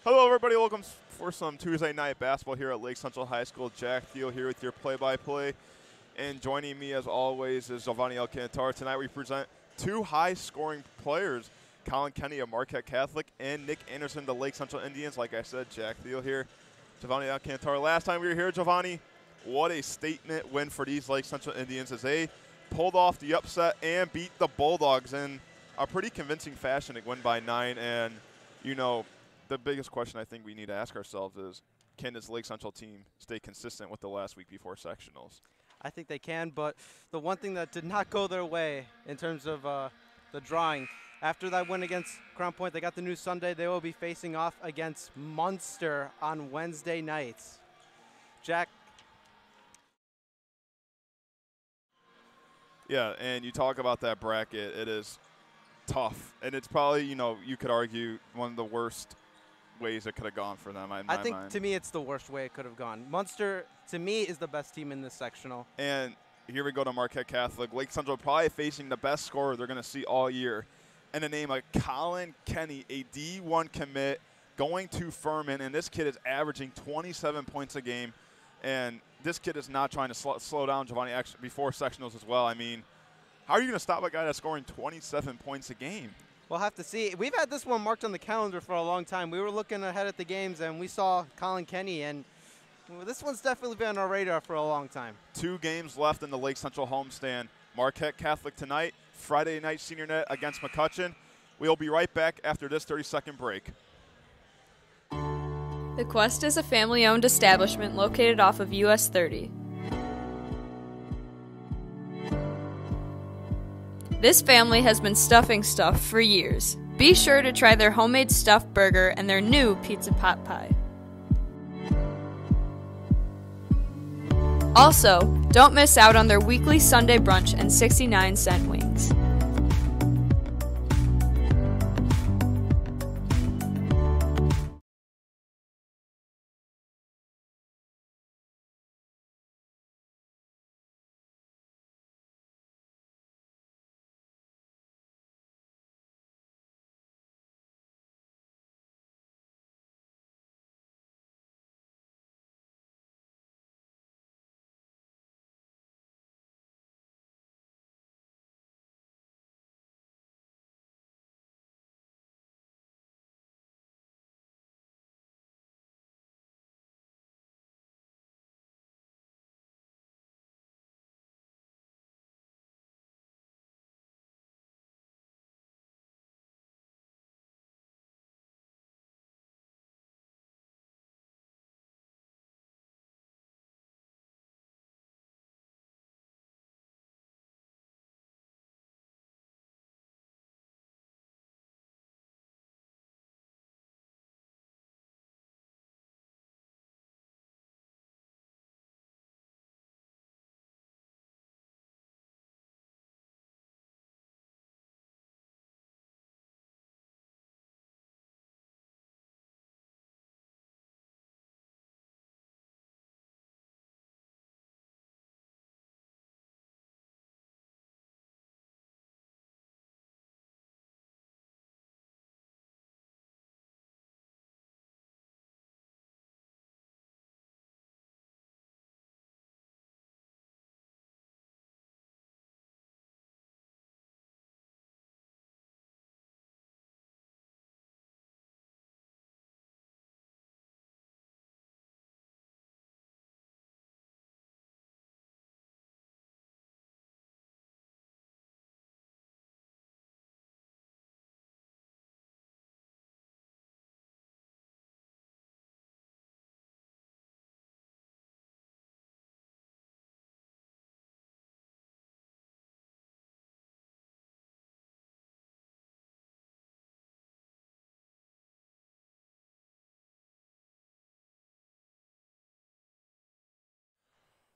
Hello, everybody. Welcome for some Tuesday night basketball here at Lake Central High School. Jack Thiel here with your play-by-play. And joining me, as always, is Giovanni Alcantara. Tonight we present two high-scoring players, Colin Kenny of Marquette Catholic and Nick Anderson, the Lake Central Indians. Like I said, Jack Thiel here, Giovanni Alcantara. Last time we were here, Giovanni, what a statement win for these Lake Central Indians as they pulled off the upset and beat the Bulldogs in a pretty convincing fashion. It went by 9, and, you know, the biggest question I think we need to ask ourselves is, can this Lake Central team stay consistent with the last week before sectionals? I think they can, but the one thing that did not go their way in terms of the drawing, after that win against Crown Point, they got the new Sunday. They will be facing off against Munster on Wednesday nights. Jack? Yeah, and you talk about that bracket. It is tough, and it's probably, you know, you could argue one of the worst ways it could have gone for them. I think, to me, it's the worst way it could have gone. Munster, to me, is the best team in this sectional. And here we go to Marquette Catholic. Lake Central probably facing the best scorer they're going to see all year. And the name of Colin Kenny, a D1 commit, going to Furman. And this kid is averaging 27 points a game. And this kid is not trying to slow down Giovanni before sectionals as well. I mean, how are you going to stop a guy that's scoring 27 points a game? We'll have to see. We've had this one marked on the calendar for a long time. We were looking ahead at the games, and we saw Colin Kenny, and this one's definitely been on our radar for a long time. 2 games left in the Lake Central homestand. Marquette Catholic tonight, Friday night senior net against McCutcheon. We'll be right back after this 30-second break. The Quest is a family-owned establishment located off of US 30. This family has been stuffing stuff for years. Be sure to try their homemade stuffed burger and their new pizza pot pie. Also, don't miss out on their weekly Sunday brunch and 69-cent wings.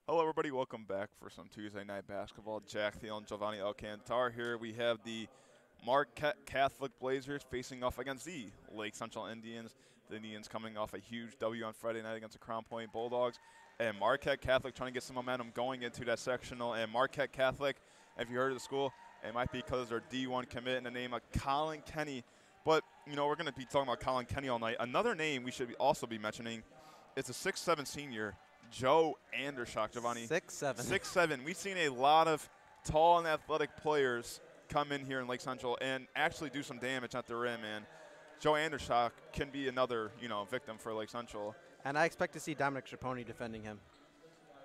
Hello, everybody. Welcome back for some Tuesday night basketball. Jack Thiel and Giovanni Alcantara here. We have the Marquette Catholic Blazers facing off against the Lake Central Indians. The Indians coming off a huge W on Friday night against the Crown Point Bulldogs. And Marquette Catholic trying to get some momentum going into that sectional. And Marquette Catholic, if you heard of the school, it might be because their D1 commit in the name of Colin Kenny, But, you know, we're going to be talking about Colin Kenny all night. Another name we should also be mentioning is a 6'7" senior, Joe Andershock, Giovanni. 6'7". 6'7". We've seen a lot of tall and athletic players come in here in Lake Central and actually do some damage at the rim. And Joe Andershock can be another, you know, victim for Lake Central. And I expect to see Dominic Schiappone defending him.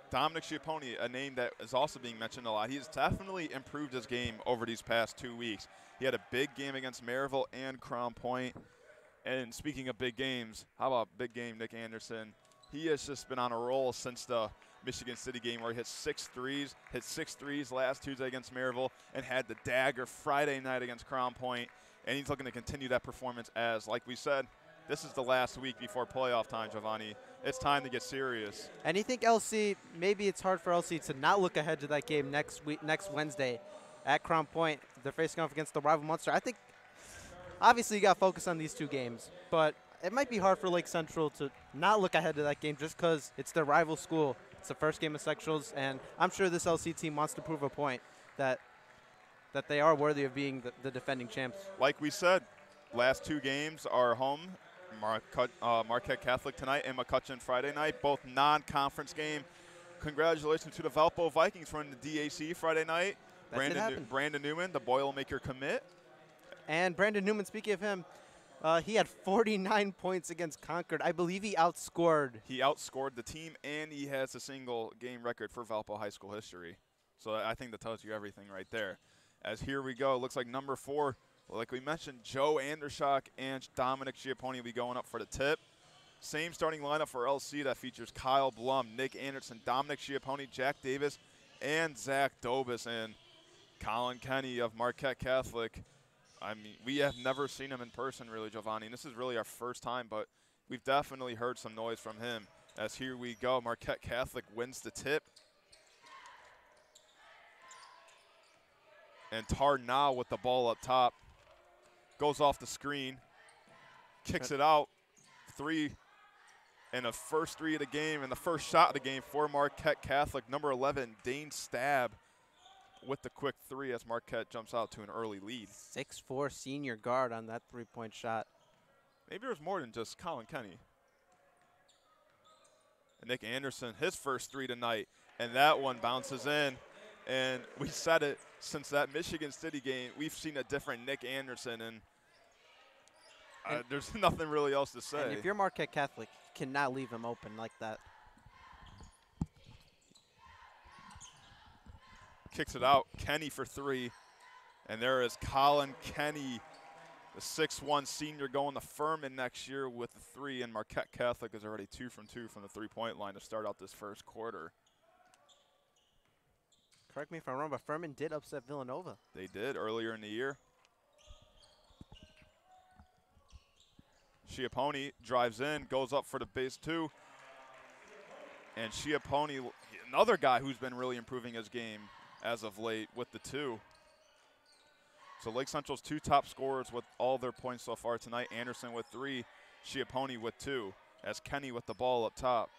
Dominic Schiappone, a name that is also being mentioned a lot. He's definitely improved his game over these past 2 weeks. He had a big game against Maryville and Crown Point. And speaking of big games, how about big game Nick Anderson? He has just been on a roll since the Michigan City game where he hit 6 threes last Tuesday against Maryville and had the dagger Friday night against Crown Point. And he's looking to continue that performance as, like we said, this is the last week before playoff time, Giovanni. It's time to get serious. And you think LC, maybe it's hard for LC to not look ahead to that game next Wednesday at Crown Point. They're facing off against the rival Munster. I think, obviously, you got to focus on these two games. But it might be hard for Lake Central to not look ahead to that game just because it's their rival school. It's the first game of sectionals, and I'm sure this LC team wants to prove a point that they are worthy of being the defending champs. Like we said, last 2 games are home. Marquette Catholic tonight and McCutcheon Friday night, both non-conference game. Congratulations to the Valpo Vikings running the DAC Friday night. Brandon Newman, the Boilermaker commit. And Brandon Newman, speaking of him, he had 49 points against Concord. I believe he outscored. He outscored the team, and he has a single game record for Valpo high school history. So I think that tells you everything right there. As here we go, looks like number 4, like we mentioned, Joe Andershock and Dominic Schiappone will be going up for the tip. Same starting lineup for LC that features Kyle Blum, Nick Anderson, Dominic Schiappone, Jack Davis, and Zach Dobis, and Colin Kenny of Marquette Catholic. I mean, we have never seen him in person, really, Giovanni. And this is really our first time, but we've definitely heard some noise from him. As here we go, Marquette Catholic wins the tip. And Tarnow with the ball up top. Goes off the screen, kicks it out, 3, and the first 3 of the game, and the first shot of the game for Marquette Catholic. Number 11, Dane Stab, with the quick 3 as Marquette jumps out to an early lead. 6'4" senior guard on that 3-point shot. Maybe there's more than just Colin Kenny. And Nick Anderson, his first 3 tonight, and that one bounces in. And we said it since that Michigan City game, we've seen a different Nick Anderson, and there's nothing really else to say. And if you're Marquette Catholic, you cannot leave him open like that. Kicks it out, Kenny for 3, and there is Colin Kenny, the 6'1" senior, going to Furman next year with the 3, and Marquette Catholic is already 2 from 2 from the 3-point line to start out this first quarter. Correct me if I'm wrong, but Furman did upset Villanova. They did earlier in the year. Schiappone drives in, goes up for the base 2. And Schiappone, another guy who's been really improving his game as of late with the 2. So Lake Central's 2 top scorers with all their points so far tonight. Anderson with 3, Schiappone with 2, as Kenny with the ball up top.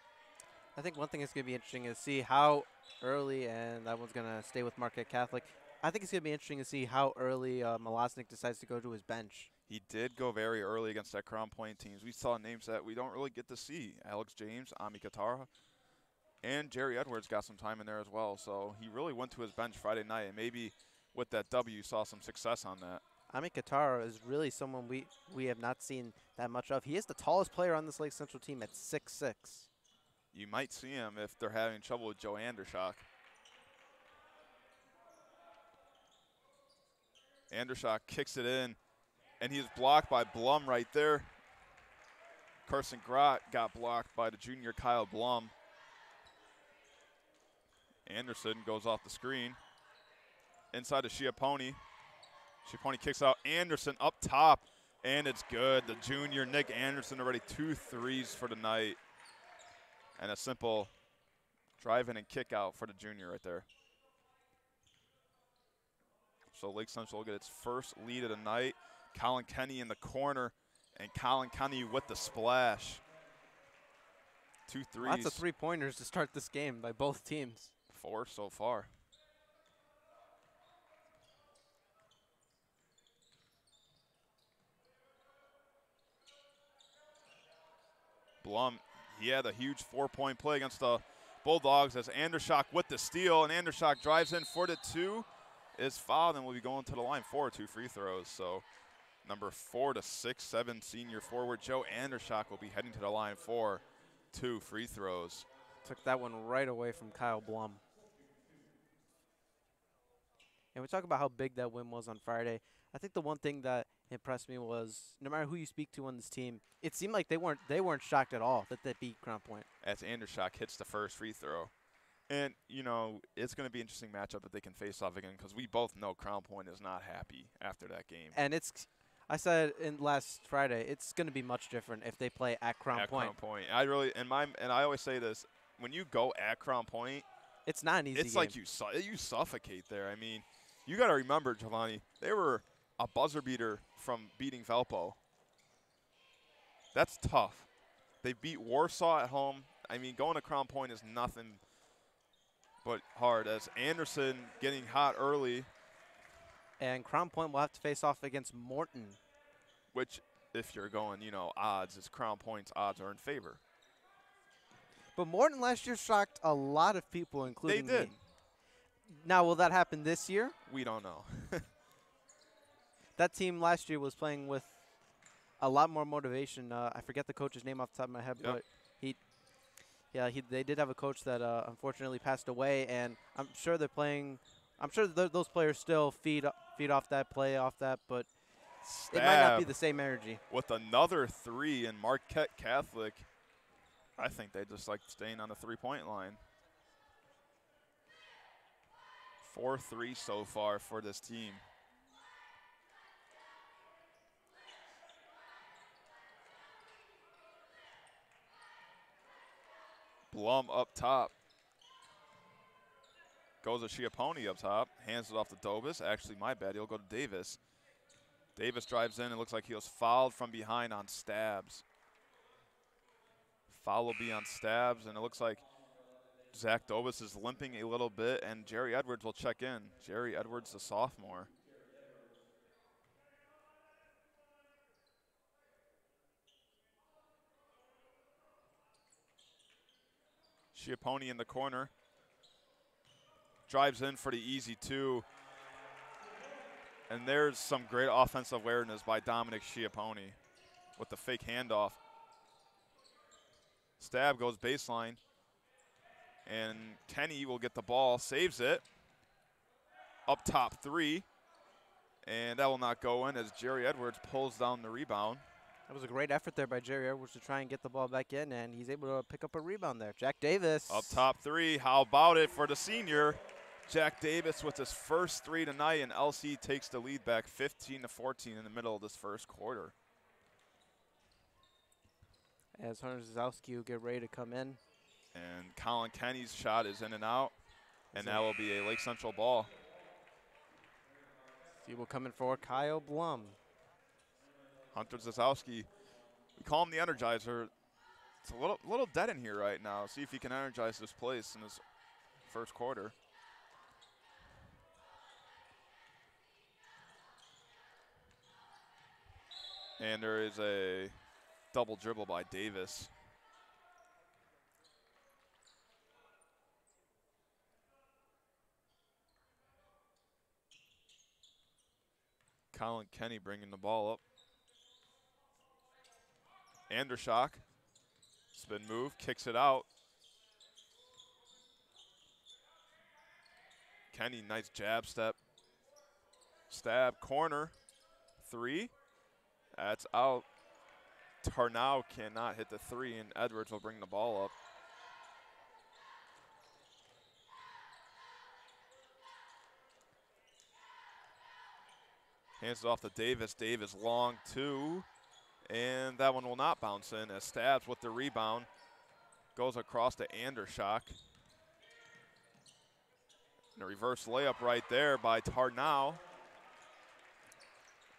I think one thing that's going to be interesting is see how early, and that one's going to stay with Marquette Catholic. I think it's going to be interesting to see how early Malosnik decides to go to his bench. He did go very early against that Crown Point teams. We saw names that we don't really get to see. Alex James, Ami Katara, and Jerry Edwards got some time in there as well. So he really went to his bench Friday night, and maybe with that W, you saw some success on that. Ami Katara is really someone we have not seen that much of. He is the tallest player on this Lake Central team at 6'6". You might see him if they're having trouble with Joe Andershock. Andershock kicks it in, and he's blocked by Blum right there. Carson Grott got blocked by the junior Kyle Blum. Anderson goes off the screen. Inside to Schiappone. Schiappone kicks out Anderson up top, and it's good. The junior Nick Anderson already 2 threes for the night. And a simple drive in and kick out for the junior right there. So Lake Central will get its first lead of the night. Colin Kenny in the corner, and Colin Kenny with the splash. 2 threes. Lots of 3-pointers to start this game by both teams. 4 so far. Blum, he had a huge 4-point play against the Bulldogs as Andershock with the steal, and Andershock drives in for the 2, is fouled, and will be going to the line for 2 free throws. So number 4 to 6'7" senior forward Joe Andershock will be heading to the line for 2 free throws. Took that one right away from Kyle Blum. And we talk about how big that win was on Friday. I think the one thing that impressed me was no matter who you speak to on this team, it seemed like they weren't shocked at all that they beat Crown Point. As Andershock hits the first free throw. And, you know, it's going to be an interesting matchup if they can face off again because we both know Crown Point is not happy after that game. And I said last Friday, it's going to be much different if they play at Crown Point. At Crown Point. And I always say this, when you go at Crown Point, it's not an easy it's game. like you suffocate there. I mean, you got to remember, Giovanni, they were a buzzer beater from beating Valpo. That's tough. They beat Warsaw at home. I mean, going to Crown Point is nothing but hard as Anderson getting hot early. And Crown Point will have to face off against Morton. Which, if you're going, odds, is Crown Point's odds are in favor. But Morton last year shocked a lot of people, including They did. me. Now, will that happen this year? We don't know. That team last year was playing with a lot more motivation. I forget the coach's name off the top of my head, Yep. but they did have a coach that unfortunately passed away, and I'm sure they're playing. I'm sure those players still feed off that, play off that, but it might not be the same energy. With another 3 in Marquette Catholic, I think they just like staying on the 3-point line. 4-3 so far for this team. Blum up top. Goes to Schiappone up top. Hands it off to Dobis. Actually, my bad. He'll go to Davis. Davis drives in. It looks like he was fouled from behind on Stabs. Foul will be on Stabs, and it looks like Zach Dobis is limping a little bit, and Jerry Edwards will check in. Jerry Edwards, the sophomore. Schiappone in the corner. Drives in for the easy 2. And there's some great offensive awareness by Dominic Schiappone with the fake handoff. Stab goes baseline. And Kenny will get the ball, saves it. Up top 3. And that will not go in as Jerry Edwards pulls down the rebound. That was a great effort there by Jerry Edwards to try and get the ball back in, and he's able to pick up a rebound there. Jack Davis. Up top 3. How about it for the senior? Jack Davis with his first 3 tonight, and LC takes the lead back 15-14 in the middle of this first quarter. As Hunter Zazowski will get ready to come in. And Colin Kenny's shot is in and out, and that will be a Lake Central ball. He will come in for Kyle Blum. Hunter Zazowski, we call him the Energizer. It's a little dead in here right now. See if he can energize this place in his first quarter. And there is a double dribble by Davis. Colin Kenny bringing the ball up. Andershock, spin move, kicks it out. Kenny, nice jab step. Stab, corner, 3. That's out. Tarnow cannot hit the 3, and Edwards will bring the ball up. Hands it off to Davis. Davis long 2. And that one will not bounce in as Stabs with the rebound. Goes across to Andershock. And a reverse layup right there by Tarnow.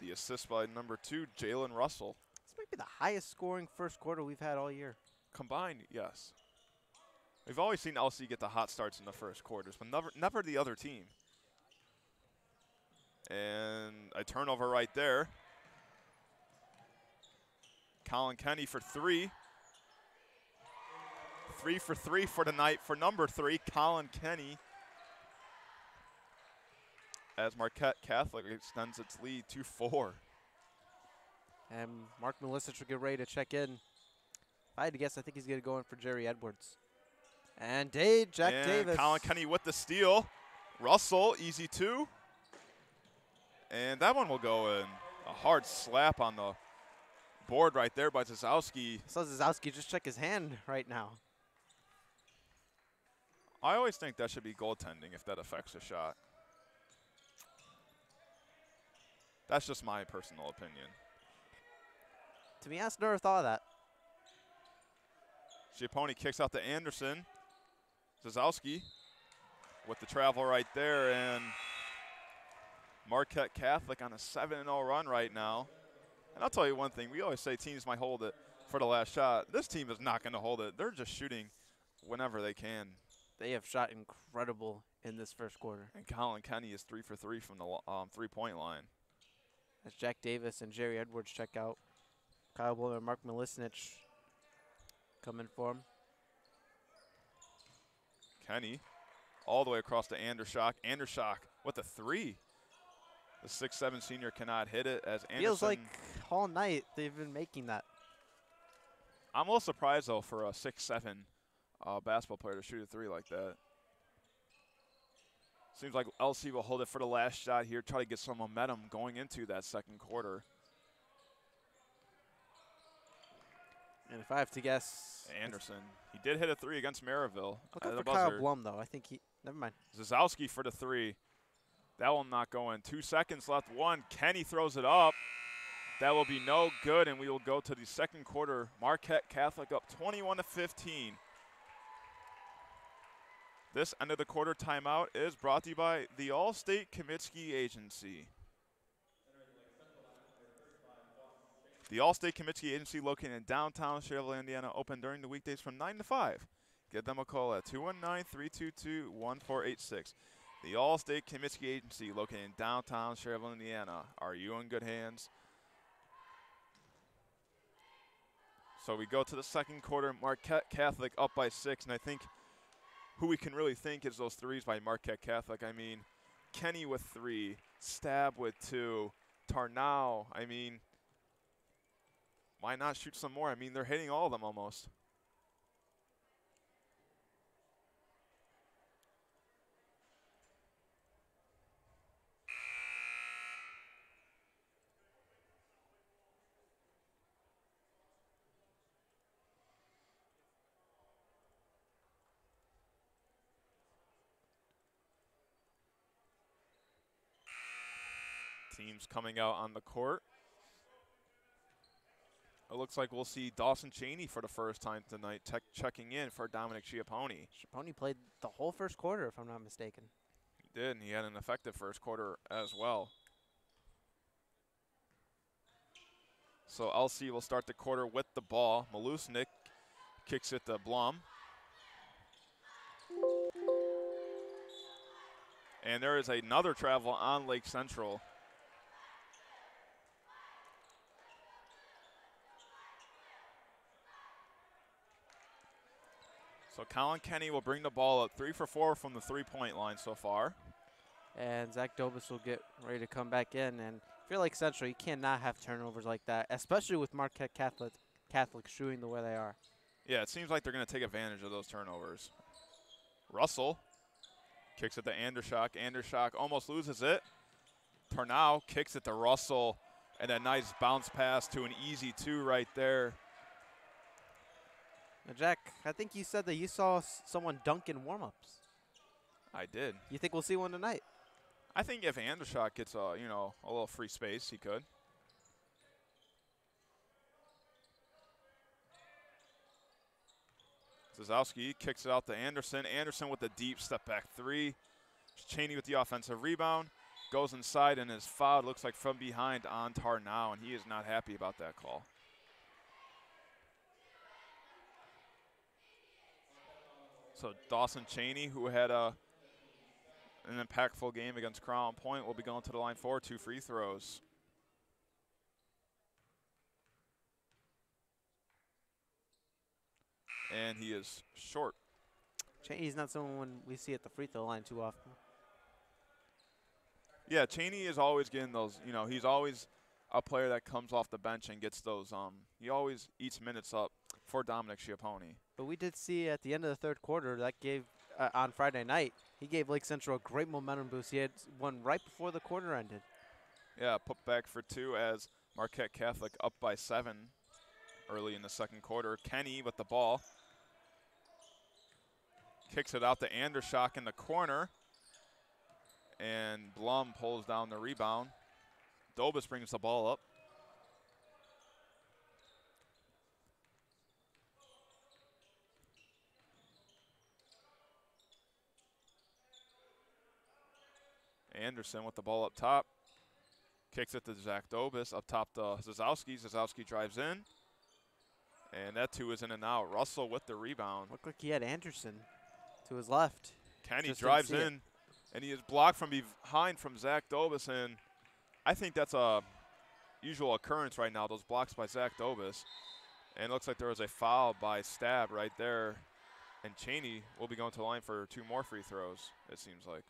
The assist by number 2, Jalen Russell. This might be the highest scoring first quarter we've had all year. Combined, yes. We've always seen LC get the hot starts in the first quarters, but never the other team. And a turnover right there. Colin Kenny for 3. 3 for 3 for tonight for number 3, Colin Kenny. As Marquette Catholic extends its lead to 4. And Mark Milicic will get ready to check in. If I had to guess, I think he's going to go in for Jerry Edwards. And Jack Davis. Colin Kenny with the steal. Russell, easy 2. And that one will go in. A hard slap on the board right there by Zazowski. So Zazowski just check his hand right now. I always think that should be goaltending if that affects a shot. That's just my personal opinion. To be honest, never thought of that. Schiappone kicks out to Anderson. Zazowski with the travel right there, and Marquette Catholic on a 7-0 run right now. And I'll tell you one thing, we always say teams might hold it for the last shot. This team is not going to hold it. They're just shooting whenever they can. They have shot incredible in this first quarter. And Colin Kenny is 3 for 3 from the 3-point line. As Jack Davis and Jerry Edwards check out. Kyle Bowler and Mark Milicic coming for him. Kenny all the way across to Andershock. Andershock with a 3. The 6'7" senior cannot hit it as Anderson. Feels like all night they've been making that. I'm a little surprised, though, for a 6'7" basketball player to shoot a 3 like that. Seems like LC will hold it for the last shot here, try to get some momentum going into that second quarter. And if I have to guess, Anderson, he did hit a 3 against Maryville. Look for Kyle Blum, though. I think never mind. Zazowski for the 3. That will not go in. 2 seconds left. 1. Kenny throws it up. That will be no good, and we will go to the second quarter. Marquette Catholic up 21-15. This end of the quarter timeout is brought to you by the All-State Comiskey Agency. The All-State Comiskey Agency, located in downtown Schererville, Indiana, open during the weekdays from 9 to 5. Give them a call at 219-322-1486. The All-State Comiskey Agency, located in downtown Schererville, Indiana. Are you in good hands? So we go to the second quarter. Marquette Catholic up by 6, and I think who we can really think is those 3s by Marquette Catholic. I mean, Kenny with 3, Stab with 2, Tarnow. I mean, why not shoot some more? I mean, they're hitting all of them almost. Teams coming out on the court. It looks like we'll see Dawson Cheney for the first time tonight, checking in for Dominic Schiappone. Schiappone played the whole first quarter, if I'm not mistaken. He did, and he had an effective first quarter as well. So LC will start the quarter with the ball. Malusnik kicks it to Blum. And there is another travel on Lake Central. So Colin Kenny will bring the ball up 3 for 4 from the 3-point line so far. And Zach Dobis will get ready to come back in. And I feel like Central, you cannot have turnovers like that, especially with Marquette Catholic shooting the way they are. Yeah, it seems like they're going to take advantage of those turnovers. Russell kicks it to Andershock. Andershock almost loses it. Tarnow kicks it to Russell, and a nice bounce pass to an easy 2 right there. Now, Jack, I think you said that you saw someone dunk in warm-ups. I did. You think we'll see one tonight? I think if Andershock gets a little free space, he could. Zazowski kicks it out to Anderson. Anderson with the deep step-back 3. Cheney with the offensive rebound. Goes inside and is fouled, looks like from behind on Tarnow, and he is not happy about that call. So Dawson Cheney, who had an impactful game against Crown Point, will be going to the line for 2 free throws. and he is short. Cheney's not someone we see at the free throw line too often. Yeah, Cheney is always getting those, you know, he's always a player that comes off the bench and gets those, he always eats minutes up for Dominic Schiappone. But we did see at the end of the third quarter that gave, on Friday night, he gave Lake Central a great momentum boost. He had one right before the quarter ended. Yeah, put back for 2 as Marquette Catholic up by 7 early in the second quarter. Kenny with the ball. Kicks it out to Andershock in the corner. And Blum pulls down the rebound. Dobis brings the ball up. Anderson with the ball up top. Kicks it to Zach Dobis. Up top to Zazowski. Zazowski drives in. And that 2 is in and out. Russell with the rebound. Looked like he had Anderson to his left. Kenny Just drives didn't see in, and he is blocked from behind from Zach Dobis. And I think that's a usual occurrence right now, those blocks by Zach Dobis. And it looks like there was a foul by Stab right there. And Cheney will be going to the line for 2 more free throws, it seems like.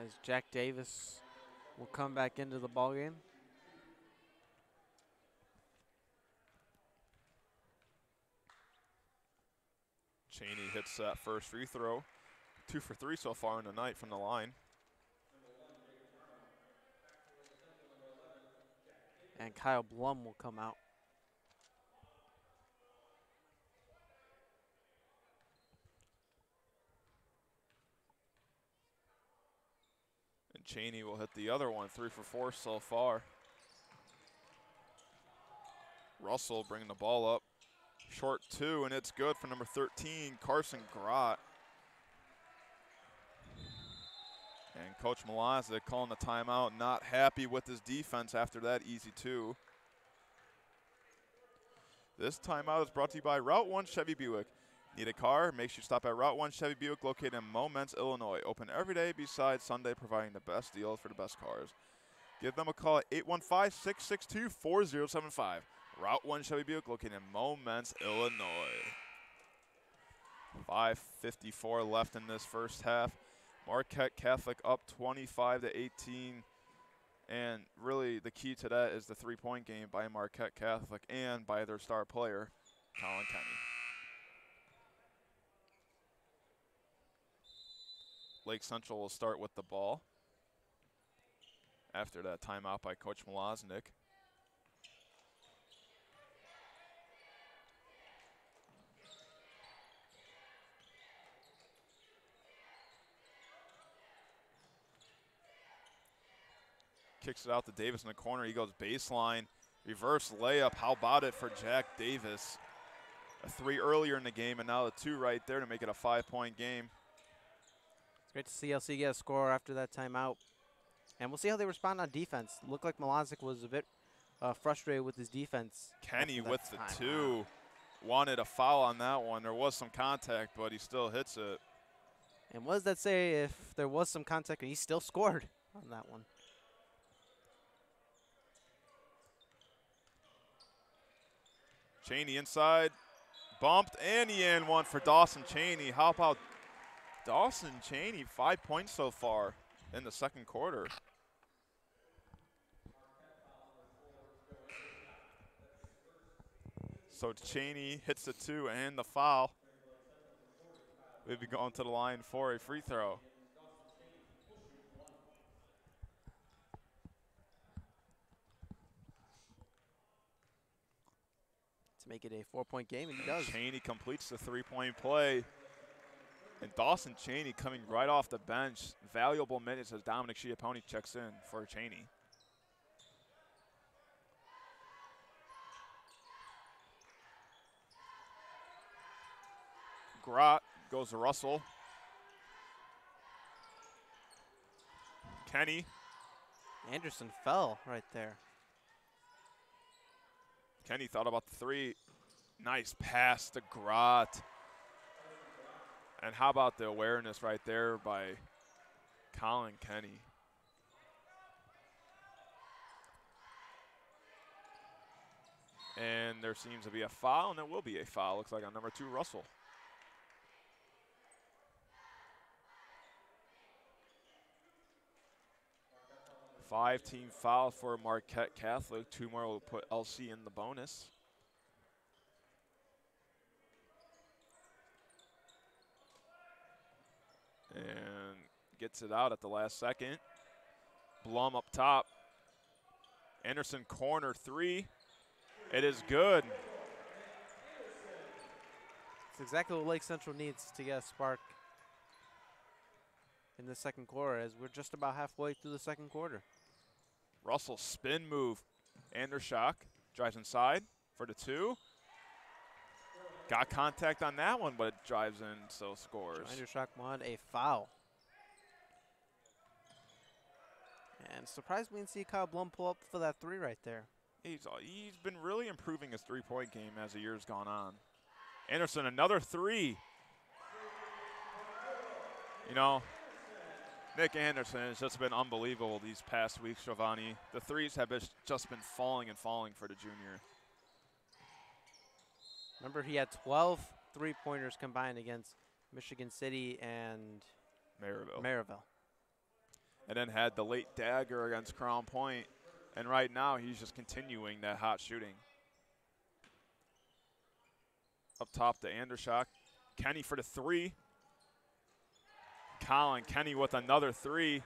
As Jack Davis will come back into the ballgame. Cheney hits that first free throw. 2 for 3 so far in the night from the line. And Kyle Blum will come out. And Cheney will hit the other one. 3 for 4 so far. Russell bringing the ball up. Short 2, and it's good for number 13, Carson Grott. And Coach Mlazic calling the timeout, not happy with his defense after that easy 2. This timeout is brought to you by Route 1 Chevy Buick. Need a car? Make sure you stop at Route 1 Chevy Buick located in Momence, Illinois. Open every day besides Sunday, providing the best deals for the best cars. Give them a call at 815-662-4075. Route 1 Chevy Buick located in Momence, Illinois. 5:54 left in this first half. Marquette Catholic up 25-18. And really the key to that is the 3-point game by Marquette Catholic and by their star player, Colin Kenny. Lake Central will start with the ball after that timeout by Coach Mlaznik. Kicks it out to Davis in the corner. He goes baseline, reverse layup. How about it for Jack Davis? A 3 earlier in the game, and now the 2 right there to make it a 5-point game. It's great to see LC get a score after that timeout. And we'll see how they respond on defense. Looked like Mlazic was a bit frustrated with his defense. Kenny with the 2. Wanted a foul on that one. There was some contact, but he still hits it. And what does that say if there was some contact and he still scored on that one? Cheney inside, bumped, and the and one for Dawson Cheney. How about Dawson Cheney? 5 points so far in the second quarter. So Cheney hits the 2 and the foul. We'll be going to the line for a free throw. To make it a 4-point game, and he does. Cheney completes the 3-point play. And Dawson Cheney coming right off the bench. Valuable minutes as Dominic Schiappone checks in for Cheney. Grott goes to Russell. Kenny. Anderson fell right there. Kenny thought about the 3. Nice pass to Grott. And how about the awareness right there by Colin Kenny? And there seems to be a foul, and there will be a foul. Looks like on number 2, Russell. Five-team foul for Marquette Catholic. 2 more will put LC in the bonus. And gets it out at the last second. Blum up top. Anderson corner 3. It is good. It's exactly what Lake Central needs to get a spark in the second quarter, as we're just about halfway through the second quarter. Russell spin move. Andershock drives inside for the 2. Got contact on that one, but drives in, so scores. Andershock won a foul. And surprised we didn't see Kyle Blum pull up for that 3 right there. He's been really improving his three-point game as the year's gone on. Anderson, another 3. You know, Nick Anderson has just been unbelievable these past weeks, Giovanni. The 3s have just been falling and falling for the junior. Remember, he had 12 three-pointers combined against Michigan City and Maryville. And then had the late dagger against Crown Point. And right now, he's just continuing that hot shooting. Up top to Andershock. Kenny for the 3. Colin Kenny with another 3.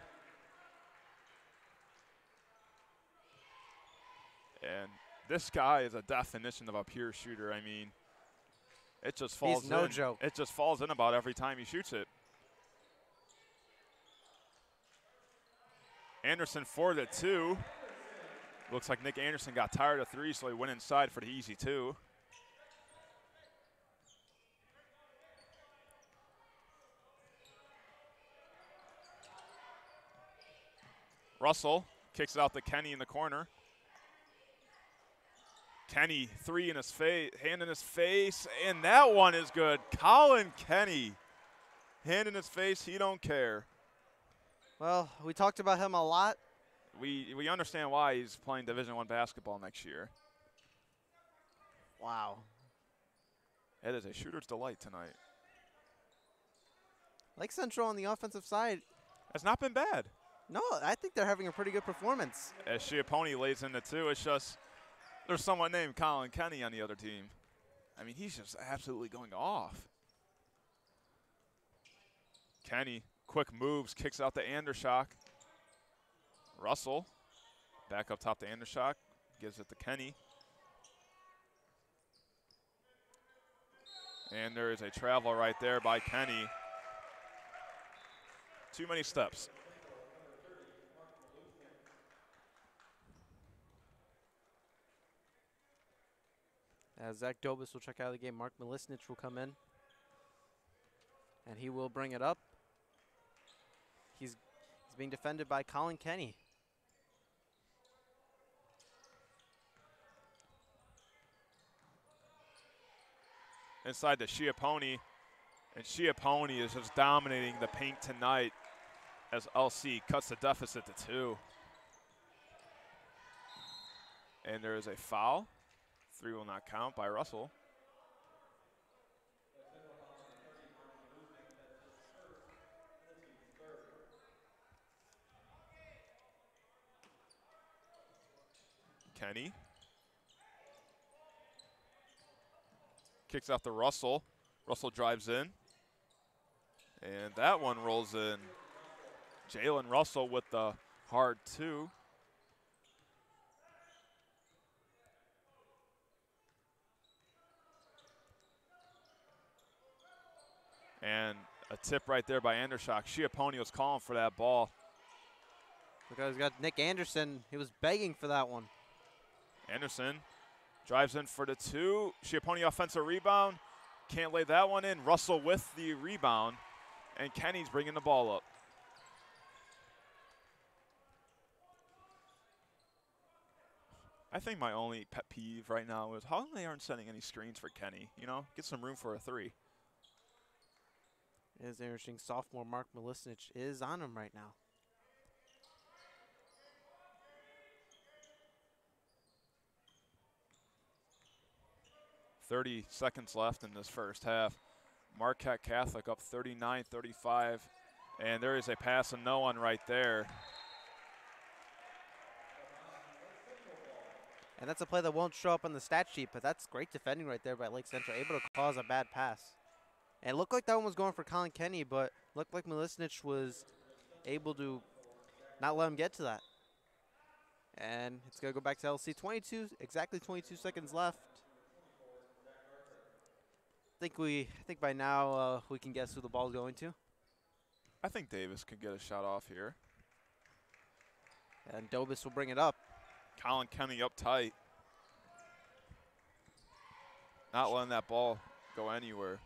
And this guy is a definition of a pure shooter. I mean, it just falls in. He's no joke. It just falls in about every time he shoots it. Anderson for the 2. Looks like Nick Anderson got tired of 3, so he went inside for the easy 2. Russell kicks it out to Kenny in the corner. Kenny, 3 in his face, hand in his face, and that one is good. Colin Kenny, hand in his face, he don't care. Well, we talked about him a lot. We understand why he's playing Division I basketball next year. Wow. It is a shooter's delight tonight. Lake Central on the offensive side has not been bad. No, I think they're having a pretty good performance. As Schiappone lays into 2, it's just there's someone named Colin Kenny on the other team. I mean, he's just absolutely going off. Kenny, quick moves, kicks out to Andershock. Russell, back up top to Andershock, gives it to Kenny. And there is a travel right there by Kenny. Too many steps. As Zach Dobis will check out of the game, Mark Milisnich will come in. And he will bring it up. He's being defended by Colin Kenny. Inside to Schiappone. And Schiappone is just dominating the paint tonight as LC cuts the deficit to 2. And there is a foul. 3 will not count by Russell. Kenny. Kicks out to Russell. Russell drives in. And that one rolls in. Jalen Russell with the hard 2. And a tip right there by Andershock. Schiappone was calling for that ball. Because we got Nick Anderson. He was begging for that one. Anderson drives in for the 2. Schiappone offensive rebound. Can't lay that one in. Russell with the rebound. And Kenny's bringing the ball up. I think my only pet peeve right now is how they aren't setting any screens for Kenny. You know, get some room for a 3. It is interesting. Sophomore Mark Milisnich is on him right now. 30 seconds left in this first half. Marquette Catholic up 39-35. And there is a pass and no one right there. And that's a play that won't show up on the stat sheet, but that's great defending right there by Lake Central, able to cause a bad pass. And it looked like that one was going for Colin Kenny, but looked like Milisnich was able to not let him get to that. And it's going to go back to LC. Exactly 22 seconds left. I think by now we can guess who the ball's going to. I think Davis can get a shot off here. And Dobis will bring it up. Colin Kenny up tight. Not letting that ball go anywhere.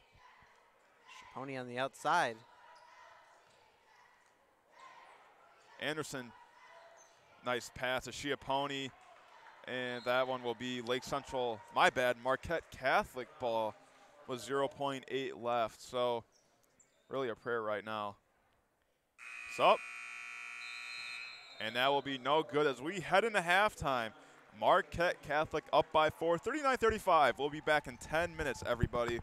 Pony on the outside. Anderson, nice pass to Schiappone. And that one will be Lake Central, my bad, Marquette Catholic ball with 0.8 left. So really a prayer right now. It's up. And that will be no good as we head into halftime. Marquette Catholic up by 4, 39-35. We'll be back in 10 minutes, everybody.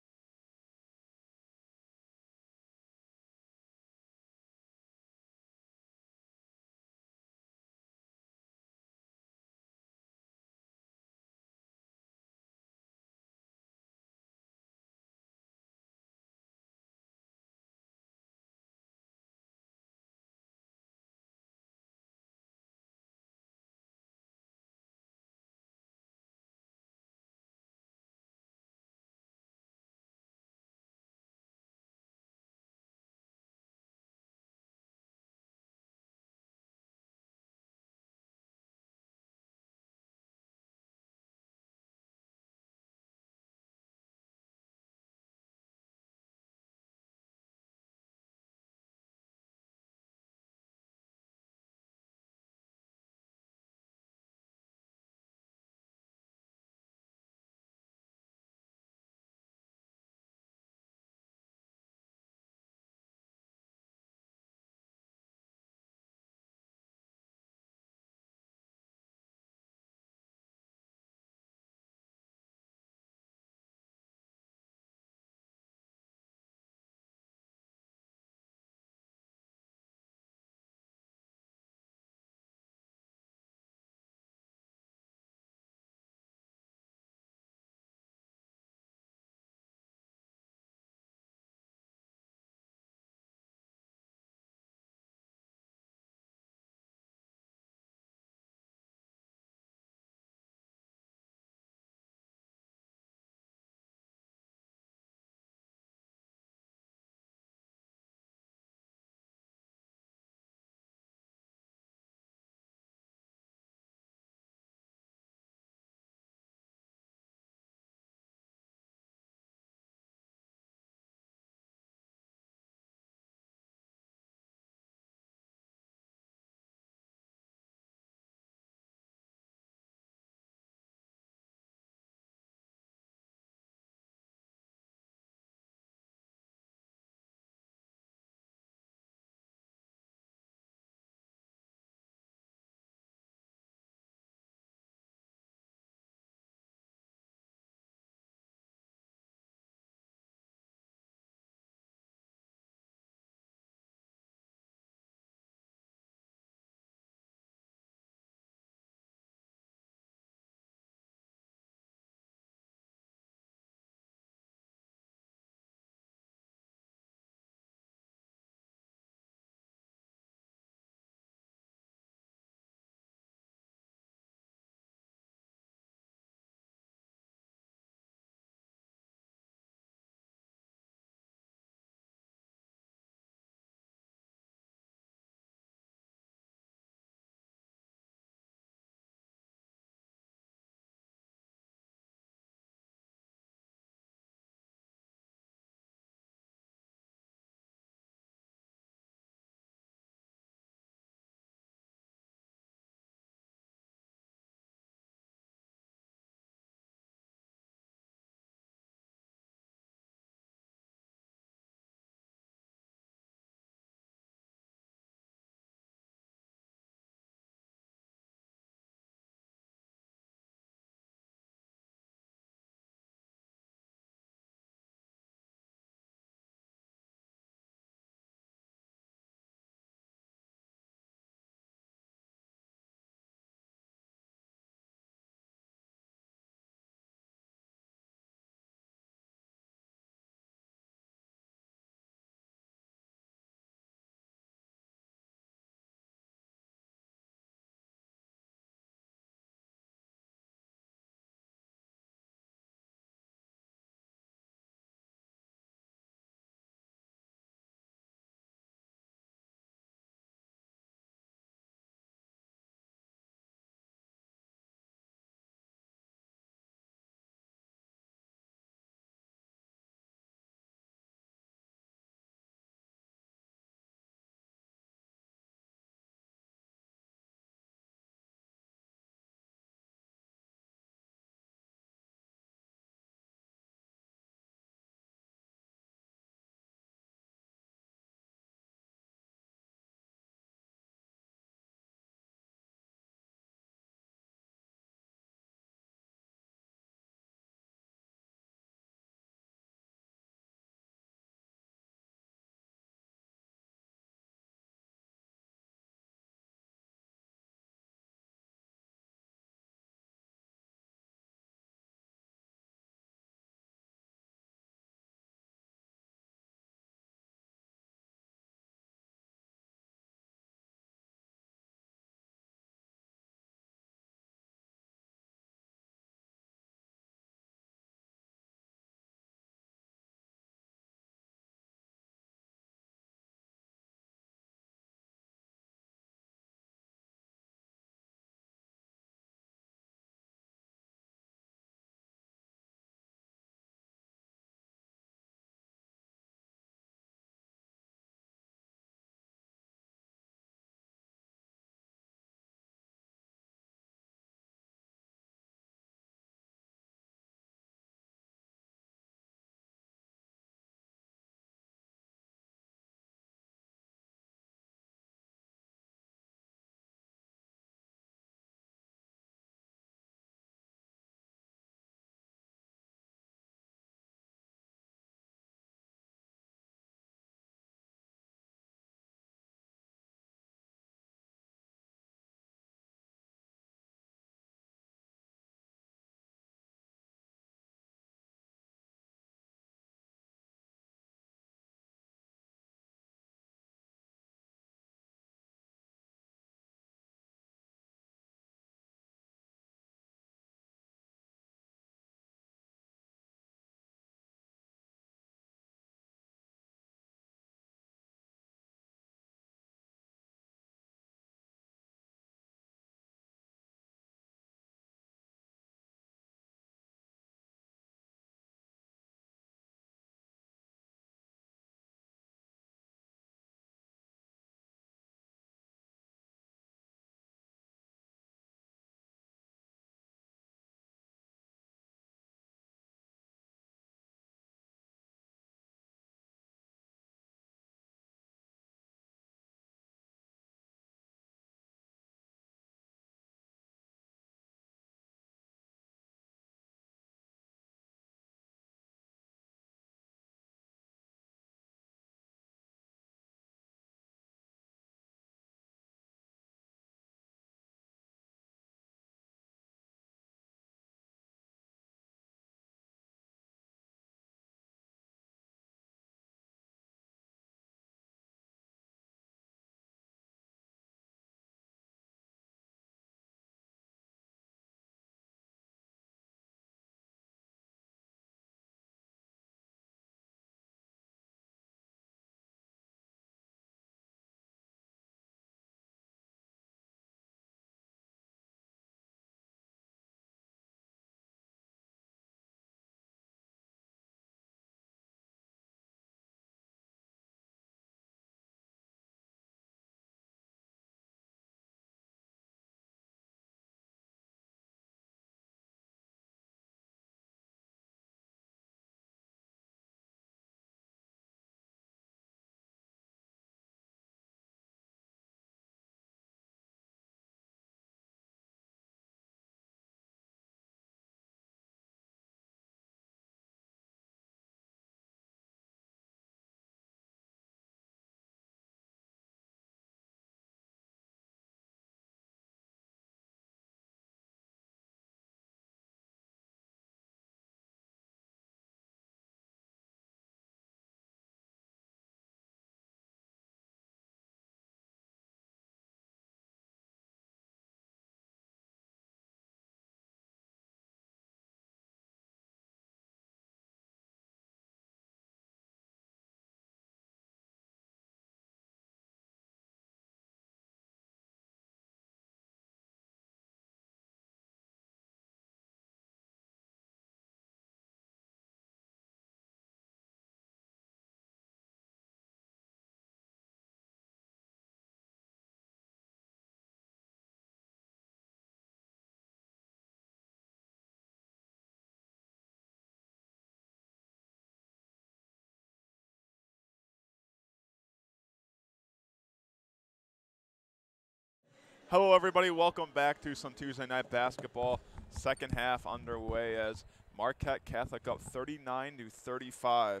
Hello, everybody. Welcome back to some Tuesday night basketball. Second half underway as Marquette Catholic up 39-35.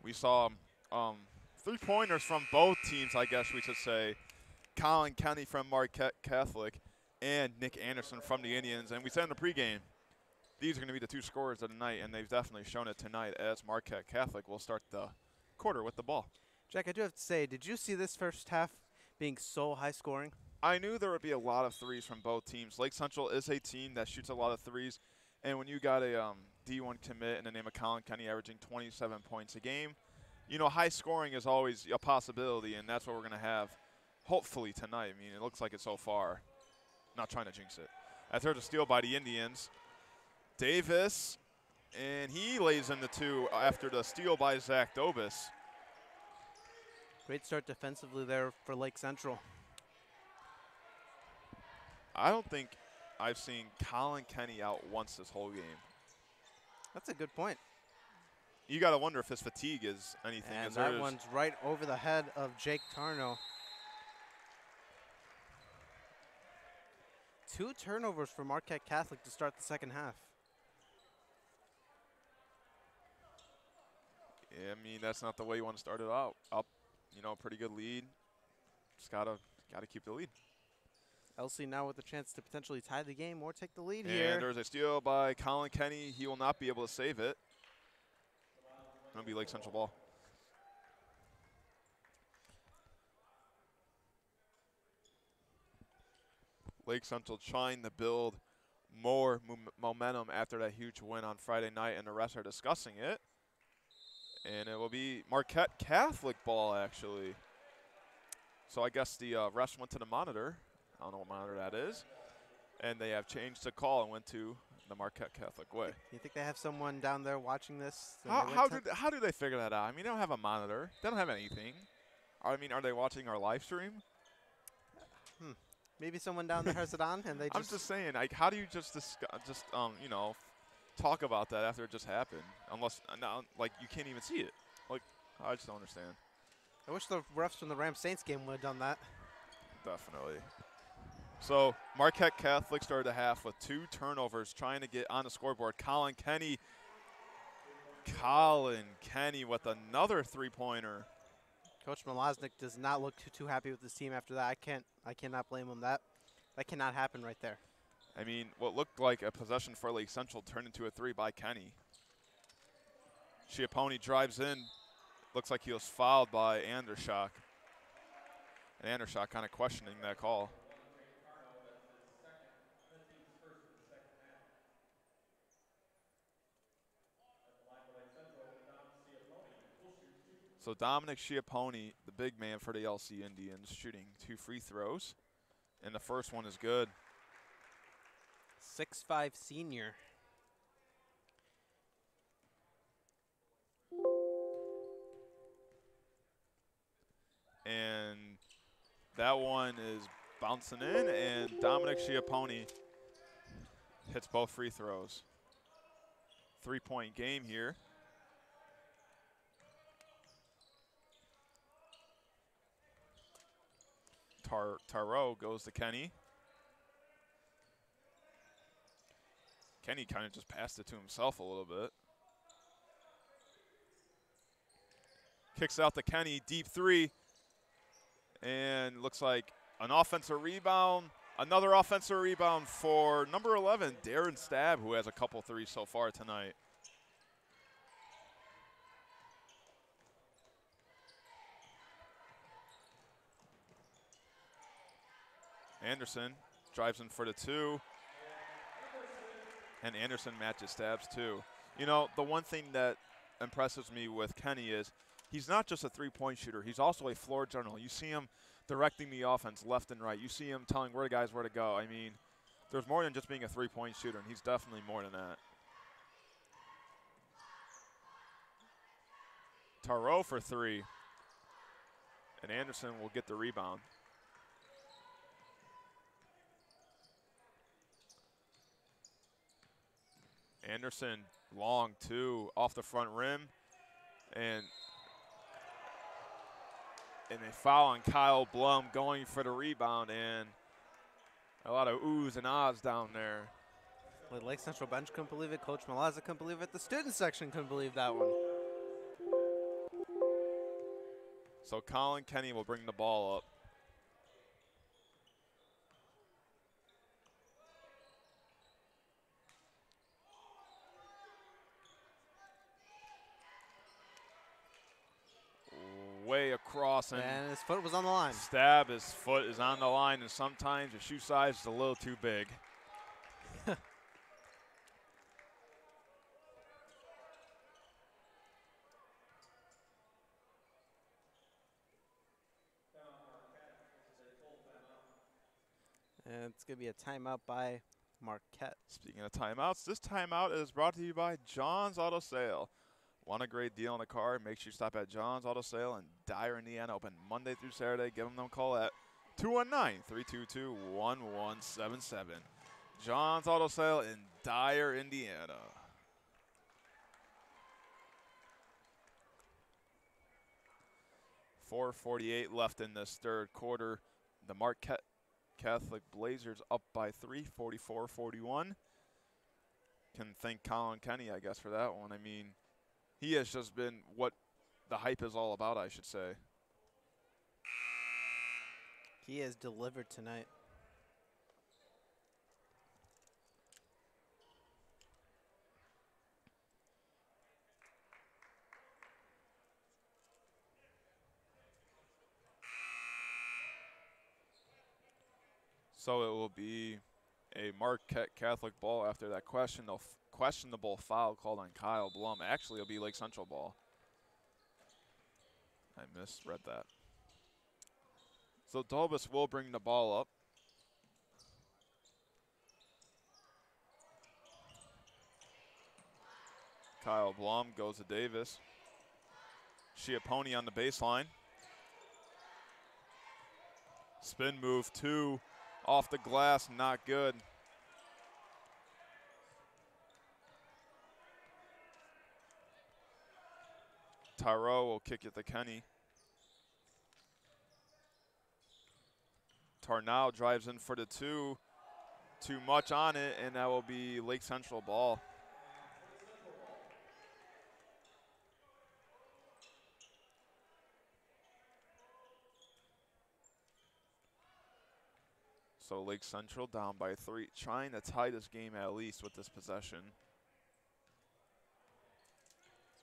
We saw three-pointers from both teams, I guess we should say. Colin Kenny from Marquette Catholic and Nick Anderson from the Indians. And we said in the pregame, these are going to be the two scorers of the night, and they've definitely shown it tonight as Marquette Catholic will start the quarter with the ball. Jack, I do have to say, did you see this first half being so high scoring? I knew there would be a lot of threes from both teams. Lake Central is a team that shoots a lot of threes, and when you got a D1 commit in the name of Colin Kenny averaging 27 points a game, you know, high scoring is always a possibility, and that's what we're going to have hopefully tonight. I mean, it looks like it so far. Not trying to jinx it. As there's a steal by the Indians. Davis, and he lays in the two after the steal by Zach Dobis. Great start defensively there for Lake Central. I don't think I've seen Colin Kenny out once this whole game. That's a good point. You got to wonder if his fatigue is anything. And that one's right over the head of Jake Tarno. 2 turnovers for Marquette Catholic to start the second half. Yeah, I mean, that's not the way you want to start it out. Up, you know, pretty good lead. Just gotta keep the lead. LC now with a chance to potentially tie the game or take the lead and here. And there's a steal by Colin Kenny. He will not be able to save it. It'll be Lake Central ball. Lake Central trying to build more momentum after that huge win on Friday night, and the refs are discussing it. And it will be Marquette Catholic ball, actually. So I guess the refs went to the monitor. I don't know what monitor that is. And they have changed the call and went to the Marquette Catholic way. You think they have someone down there watching this? How do they figure that out? I mean, they don't have a monitor. They don't have anything. I mean, are they watching our live stream? Maybe someone down there has it on, and they just. I'm just saying, like, how do you just you know, talk about that after it just happened? Unless, like, you can't even see it. Like, I just don't understand. I wish the refs from the Rams Saints game would have done that. Definitely. So Marquette Catholic started the half with 2 turnovers, trying to get on the scoreboard. Colin Kenny with another 3-pointer. Coach Malosnik does not look too happy with his team after that. I cannot blame him. That cannot happen right there. I mean, what looked like a possession for Lake Central turned into a 3 by Kenny. Schiappone drives in. Looks like he was fouled by Andershock. And Andershock kind of questioning that call. So Dominic Schiappone, the big man for the LC Indians, shooting 2 free throws. And the first one is good. 6'5" senior. And that one is bouncing in, and Dominic Schiappone hits both free throws. 3-point game here. Tarot goes to Kenny. Kenny kind of just passed it to himself a little bit. Kicks out to Kenny, deep 3. And looks like an offensive rebound. Another offensive rebound for number 11, Darren Stab, who has a couple threes so far tonight. Anderson drives in for the 2. And Anderson matches Stab's 2. You know, the one thing that impresses me with Kenny is he's not just a 3-point shooter. He's also a floor general. You see him directing the offense left and right. You see him telling guys where to go. I mean, there's more than just being a 3-point shooter, and he's definitely more than that. Tarot for 3. And Anderson will get the rebound. Anderson, long 2 off the front rim. And a foul on Kyle Blum going for the rebound. And A lot of oohs and ahs down there. The Lake Central bench couldn't believe it. Coach Malaza couldn't believe it. The student section couldn't believe that one. So Colin Kenny will bring the ball up. Way across, and his foot was on the line. Stab, his foot is on the line, and sometimes the shoe size is a little too big. And it's going to be a timeout by Marquette. Speaking of timeouts, this timeout is brought to you by John's Auto Sale. Want a great deal on a car? Make sure you stop at John's Auto Sale in Dyer, Indiana. Open Monday through Saturday. Give them a call at 219-322-1177. John's Auto Sale in Dyer, Indiana. .448 left in this third quarter. The Marquette Catholic Blazers up by 3, 44-41. Can thank Colin Kenny, I guess, for that one. I mean, he has just been what the hype is all about, I should say. He has delivered tonight. So it will be a Marquette Catholic ball after that questionable foul called on Kyle Blum. Actually, it'll be Lake Central ball. I misread that. So Dolbus will bring the ball up. Kyle Blum goes to Davis. Schiapponi on the baseline. Spin move 2. Off the glass, not good. Tyro will kick it to Kenny. Tarnow drives in for the 2. Too much on it, and that will be Lake Central ball. So Lake Central down by 3, trying to tie this game at least with this possession.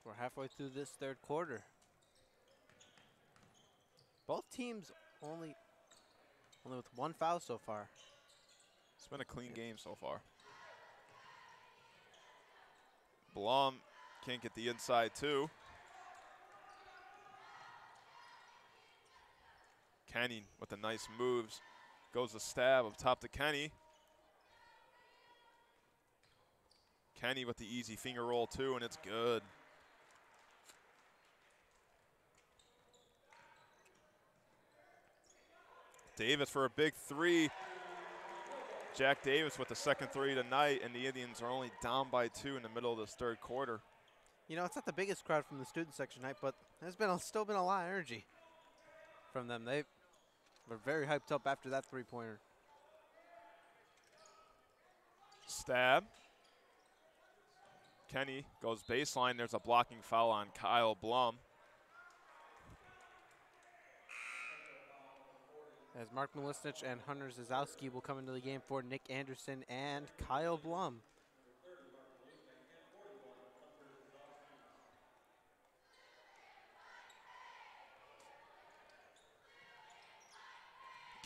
We're halfway through this third quarter. Both teams only with 1 foul so far. It's been a clean game so far. Blum can't get the inside 2. Kenny with the nice moves. Goes a stab up top to Kenny. Kenny with the easy finger roll 2, and it's good. Davis for a big 3. Jack Davis with the second 3 tonight, and the Indians are only down by 2 in the middle of this third quarter. You know, it's not the biggest crowd from the student section tonight, but there's still been a lot of energy from them. They were very hyped up after that 3-pointer. Stab. Kenny goes baseline. There's a blocking foul on Kyle Blum. As Mark Milisnich and Hunter Zazowski will come into the game for Nick Anderson and Kyle Blum.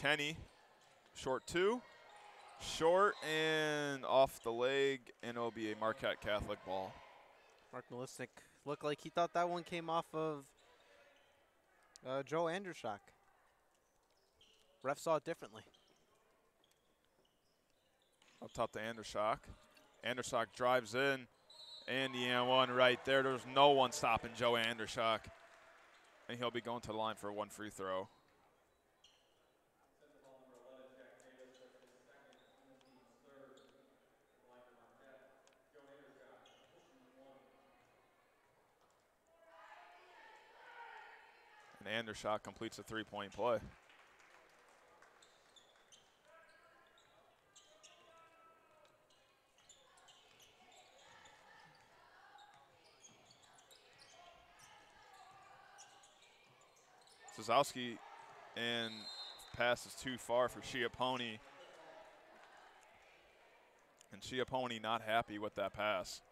Kenny, short 2. Short and off the leg, and it'll be a Marquette Catholic ball. Mark Milisnik looked like he thought that one came off of Joe Andershock. Ref saw it differently. Up top to Andershock. Andershock drives in, and the and one right there. There's no one stopping Joe Andershock, and he'll be going to the line for 1 free throw. And Andershock completes a 3-point play. Zazowski, and pass is too far for Schiappone. And Schiappone not happy with that pass.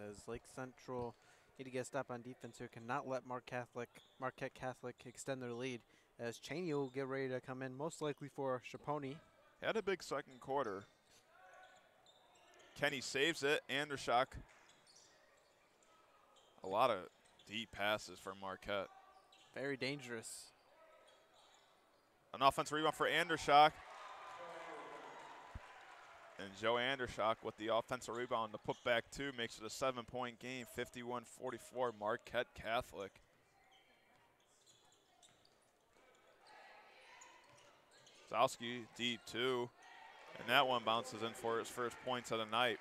As Lake Central need to get a stop on defense here, cannot let Marquette Catholic extend their lead. As Cheney will get ready to come in, most likely for Schiappone. Had a big second quarter. Kenny saves it. Andershock. A lot of deep passes for Marquette. Very dangerous. An offensive rebound for Andershock. And Joe Andershock with the offensive rebound. The putback two makes it a 7-point game, 51-44 Marquette Catholic. Zowski deep two. And that one bounces in for his first points of the night.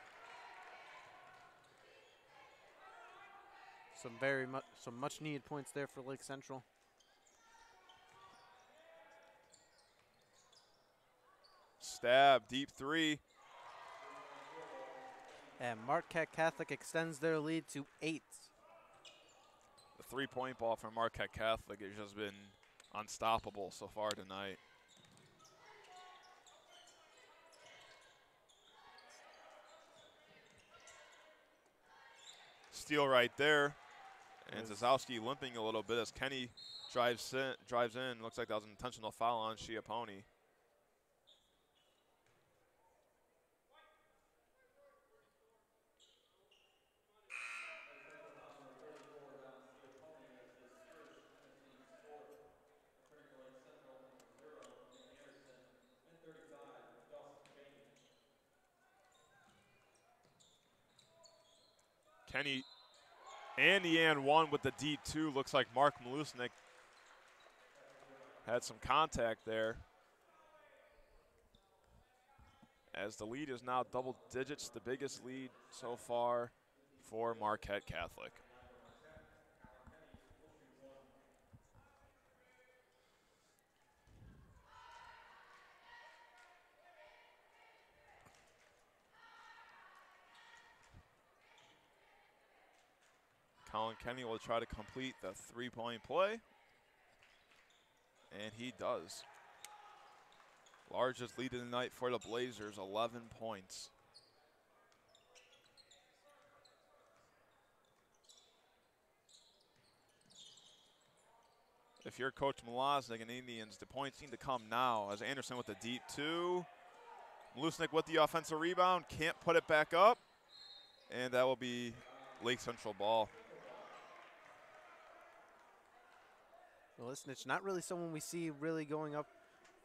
Some much needed points there for Lake Central. Stab, deep three. And Marquette Catholic extends their lead to 8. The three-point ball from Marquette Catholic has just been unstoppable so far tonight. Steal right there. And Zazowski limping a little bit as Kenny drives in. Looks like that was an intentional foul on Schiappone. Kenny and the and one with the deep two. Looks like Mark Malusnik had some contact there. As the lead is now double digits, the biggest lead so far for Marquette Catholic. Colin Kenny will try to complete the three-point play. And he does. Largest lead of the night for the Blazers, 11 points. If you're Coach Malosnik and Indians, the points need to come now as Anderson with the deep two. Malusnik with the offensive rebound, can't put it back up. And that will be Lake Central ball. Malusnik, not really someone we see really going up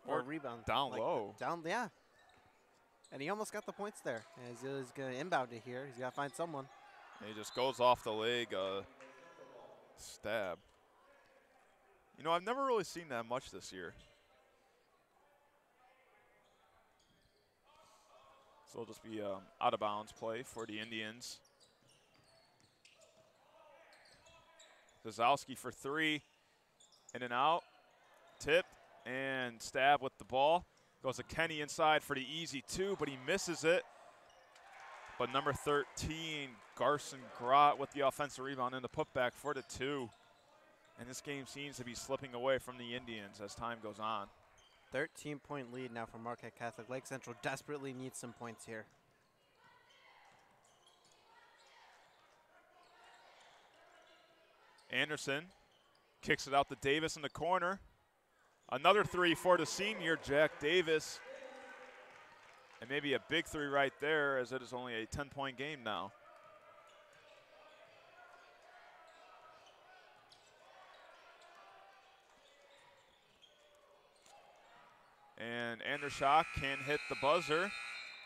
for a rebound. Down low. Down, yeah. And he almost got the points there. As he's going to inbound it here. He's got to find someone. And he just goes off the leg, stab. You know, I've never really seen that much this year. So it'll just be out of bounds play for the Indians. Zazowski for three. In and out. Tipped and stab with the ball. Goes to Kenny inside for the easy two, but he misses it. But number 13, Garson Grott with the offensive rebound and the putback for the two. And this game seems to be slipping away from the Indians as time goes on. 13-point lead now for Marquette Catholic. Lake Central desperately needs some points here. Anderson kicks it out to Davis in the corner. Another three for the senior, Jack Davis. And maybe a big three right there, as it is only a 10-point game now. And Andershock can hit the buzzer.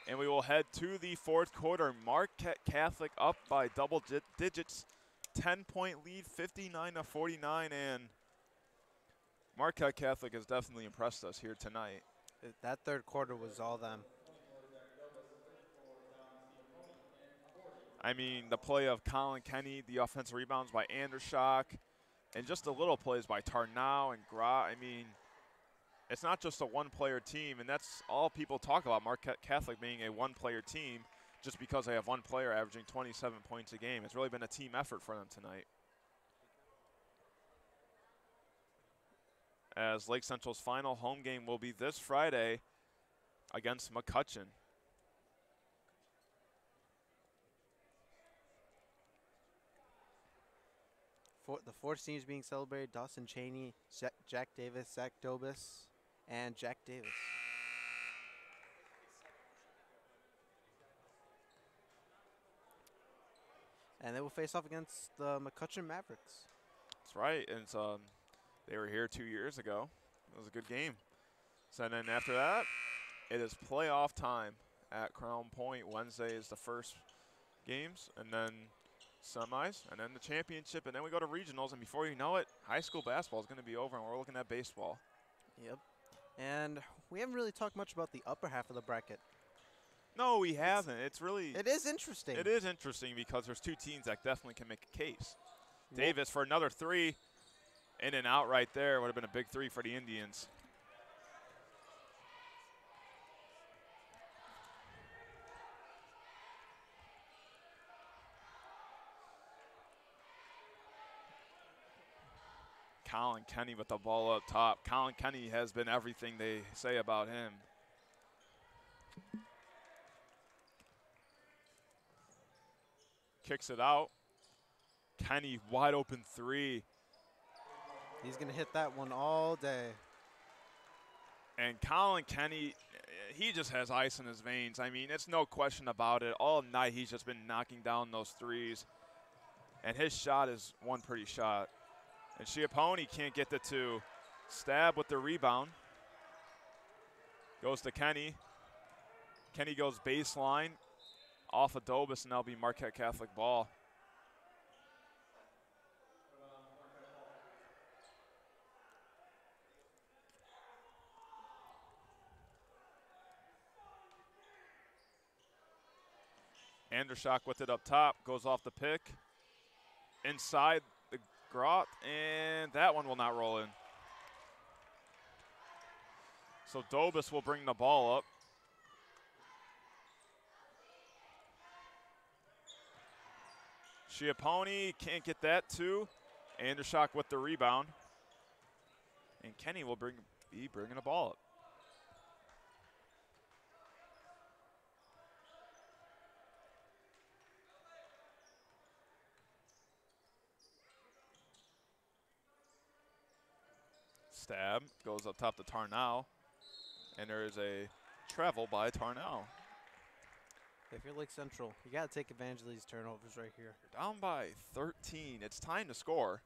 And we will head to the fourth quarter. Marquette Catholic up by double digits. 10-point lead, 59-49. And Marquette Catholic has definitely impressed us here tonight. That third quarter was all them. I mean, the play of Colin Kenny, the offensive rebounds by Andershock, and just the little plays by Tarnow and Grott. I mean, it's not just a one-player team, and that's all people talk about, Marquette Catholic being a one-player team just because they have one player averaging 27 points a game. It's really been a team effort for them tonight. as Lake Central's final home game will be this Friday against McCutcheon. The 4 seniors being celebrated: Dawson Cheney, Jack Davis, Zach Dobus, and Jack Davis. And they will face off against the McCutcheon Mavericks. That's right. And they were here 2 years ago. It was a good game. So then after that, it is playoff time at Crown Point. Wednesday is the first games, and then semis, and then the championship, and then we go to regionals. And before you know it, high school basketball is going to be over, and we're looking at baseball. Yep. And we haven't really talked much about the upper half of the bracket. No, we haven't. It is interesting. It is interesting because there's 2 teams that definitely can make a case. Davis for another 3, in and out right there. Would have been a big 3 for the Indians. Colin Kenny with the ball up top. Colin Kenny has been everything they say about him. Kicks it out. Kenny, wide open 3. He's going to hit that one all day. And Colin Kenny, he just has ice in his veins. I mean, it's no question about it. All night he's just been knocking down those 3s. And his shot is one pretty shot. And Schiappone can't get the 2. Stab with the rebound. Goes to Kenny. Kenny goes baseline. Off of Dobus, and that'll be Marquette Catholic ball. Andershock with it up top, goes off the pick. Inside the grot, and that one will not roll in. So Dobus will bring the ball up. Schiappone can't get that too. Andershock with the rebound. And Kenny will be bringing the ball up. Stab goes up top to Tarnow. And there is a travel by Tarnow. If you're Lake Central, you got to take advantage of these turnovers right here. You're down by 13. It's time to score.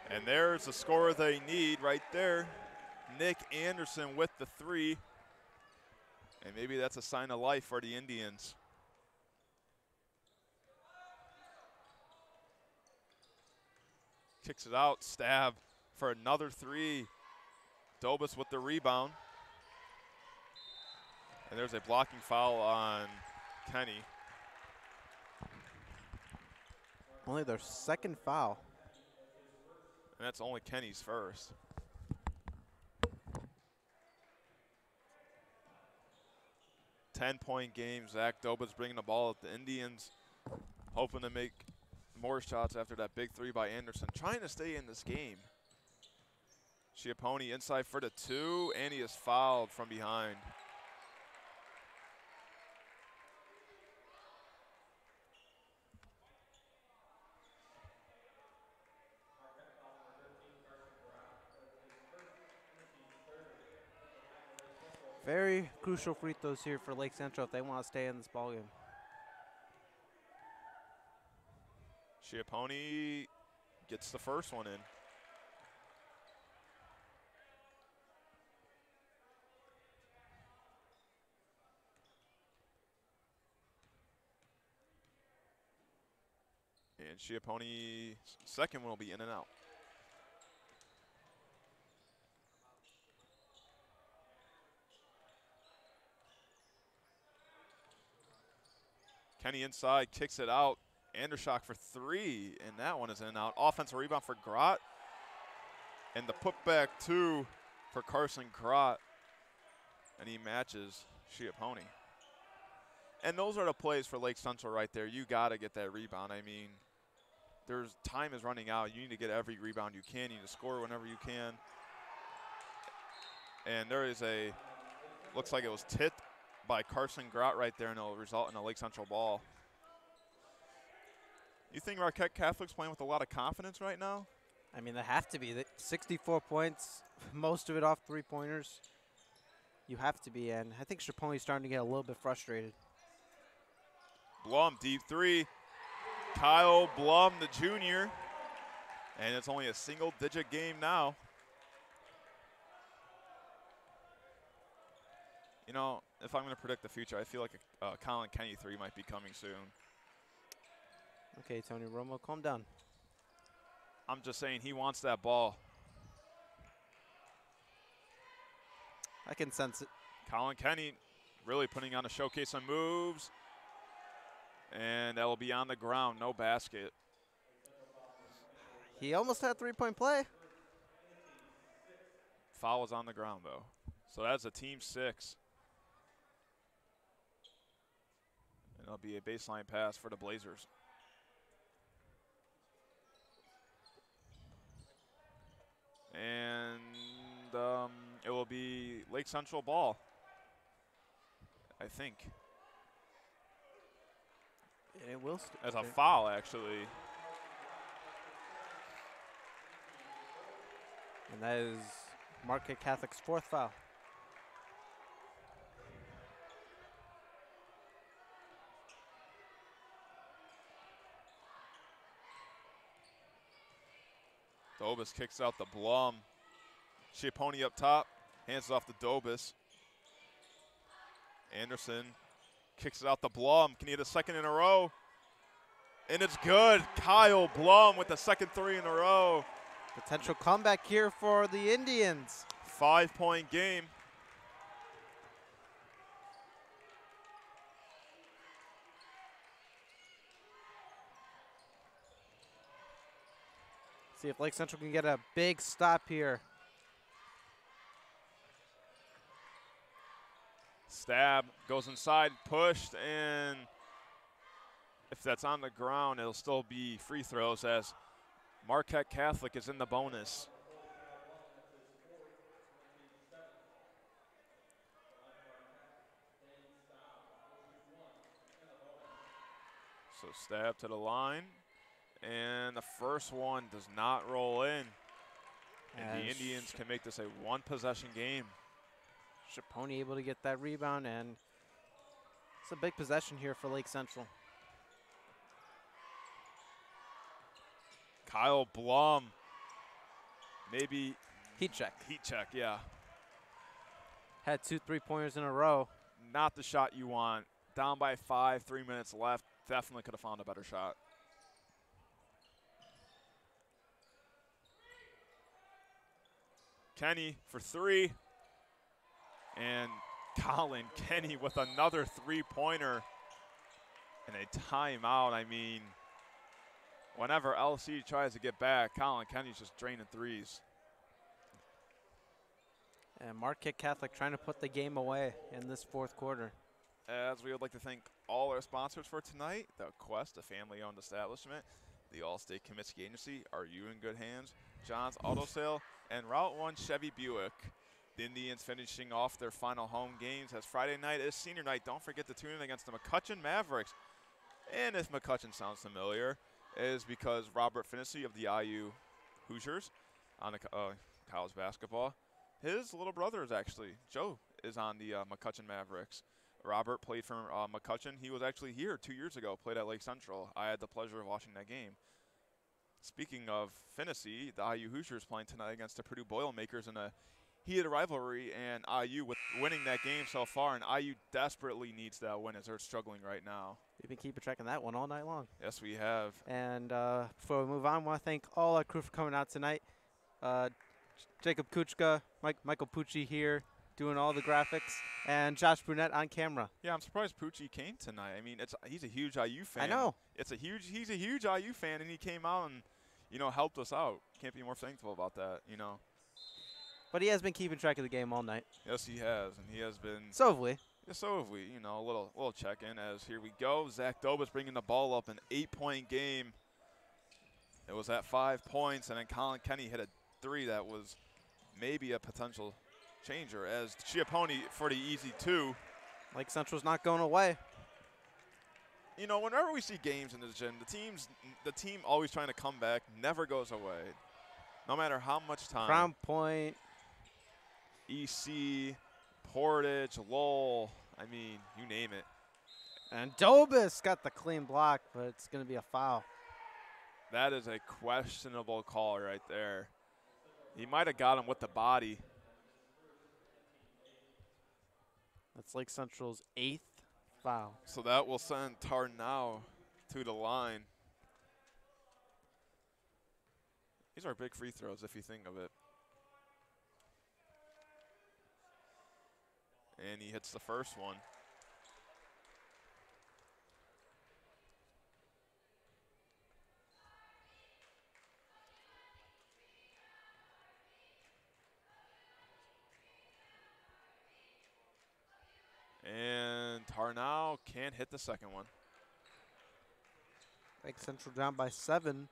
And there's the score they need right there. Nick Anderson with the 3. And maybe that's a sign of life for the Indians. Kicks it out, Stab for another 3. Dobus with the rebound. And there's a blocking foul on Kenny. Only their second foul. And that's only Kenny's first. Ten-point game. Zach Dobus bringing the ball up. The Indians hoping to make more shots after that big 3 by Anderson. Trying to stay in this game. Schiappone inside for the 2, and he is fouled from behind. Very crucial free throws here for Lake Central if they want to stay in this ballgame. Schiappone gets the first one in. And Schiappone's second one will be in and out. Kenny inside, kicks it out. Andershock for 3, and that one is in and out. Offensive rebound for Grott. And the putback 2 for Carson Grott. And he matches Schiappone. And those are the plays for Lake Central right there. You got to get that rebound. I mean, time is running out. You need to get every rebound you can. You need to score whenever you can. And there is looks like it was tipped by Carson Grott right there, and it'll result in a Lake Central ball. You think Marquette Catholic's playing with a lot of confidence right now? I mean, they have to be. 64 points, most of it off three-pointers. You have to be, and I think Chapone's starting to get a little bit frustrated. Blum, deep three. Kyle Blum, the junior. And it's only a single-digit game now. You know, if I'm going to predict the future, I feel like a Colin Kenny 3 might be coming soon. Okay, Tony Romo, calm down. I'm just saying he wants that ball. I can sense it. Colin Kenny really putting on a showcase on moves. And that will be on the ground, no basket. He almost had a three-point play. Foul is on the ground, though. So that's a team 6. And it'll be a baseline pass for the Blazers. And it will be Lake Central ball, I think. It will. As a foul, actually. And that is Marquette Catholic's 4th foul. Dobis kicks out the Blum. Chiapponi up top, hands it off to Dobis. Anderson kicks it out the Blum. Can he hit a second in a row? And it's good. Kyle Blum with the second 3 in a row. Potential comeback here for the Indians. 5-point game. See if Lake Central can get a big stop here. Stab goes inside, pushed, and if that's on the ground, it'll still be free throws as Marquette Catholic is in the bonus. So Stab to the line, and the first one does not roll in. And the Indians can make this a one-possession game. Chapponi able to get that rebound, and it's a big possession here for Lake Central. Kyle Blum, maybe. Heat check. Heat check, yeah. Had 2 3-pointers in a row. Not the shot you want. Down by 5, 3 minutes left. Definitely could have found a better shot. Kenny for 3. And Colin Kenny with another 3-pointer and a timeout. I mean, whenever LC tries to get back, Colin Kenny's just draining threes. And Marquette Catholic trying to put the game away in this 4th quarter. As we would like to thank all our sponsors for tonight, the Quest, a family-owned establishment, the All-State Comiskey Agency, Are You in Good Hands, John's Auto Sale, and Route 1 Chevy Buick. The Indians finishing off their final home games as Friday night is senior night. Don't forget to tune in against the McCutcheon Mavericks. And if McCutcheon sounds familiar, it is because Robert Finnessy of the IU Hoosiers on the college basketball, his little brother is actually, Joe, is on the McCutcheon Mavericks. Robert played for McCutcheon. He was actually here 2 years ago, played at Lake Central. I had the pleasure of watching that game. Speaking of Finnessy, the IU Hoosiers playing tonight against the Purdue Boilermakers in a heated rivalry, and IU with winning that game so far, and IU desperately needs that win as they're struggling right now. We've been keeping track of that one all night long. Yes, we have. And before we move on, I want to thank all our crew for coming out tonight. Jacob Kuchka, Michael Pucci here, doing all the graphics, and Josh Brunette on camera. Yeah, I'm surprised Pucci came tonight. I mean, he's a huge IU fan. I know. He's a huge IU fan, and he came out and, you know, helped us out. Can't be more thankful about that, you know. But he has been keeping track of the game all night. Yes, he has, and he has been. So have we. So if we, a little check-in as here we go. Zach Dobas bringing the ball up, an 8-point game. It was at 5 points, and then Colin Kenny hit a 3 that was maybe a potential changer as Chiapponi for the easy 2. Lake Central's not going away. Whenever we see games in this gym, the team always trying to come back, never goes away, no matter how much time. Crown Point, EC, Portage, Lowell, I mean, you name it. and Dobas got the clean block, but it's going to be a foul. That is a questionable call right there. He might have got him with the body. That's Lake Central's 8th foul. So that will send Tarnow to the line. These are big free throws if you think of it. And he hits the first one. And Tarnow can't hit the second one. Lake Central down by 7.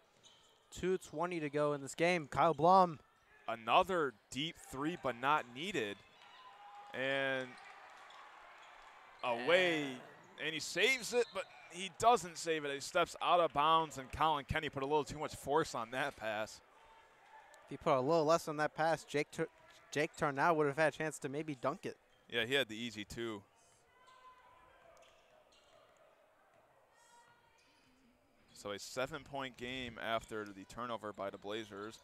2:20 to go in this game. Kyle Blum. Another deep 3, but not needed. And away, and he saves it, but he doesn't save it. He steps out of bounds, and Colin Kenny put a little too much force on that pass. If he put a little less on that pass, Jake Tarnow would have had a chance to maybe dunk it. Yeah, he had the easy 2. So a 7-point game after the turnover by the Blazers.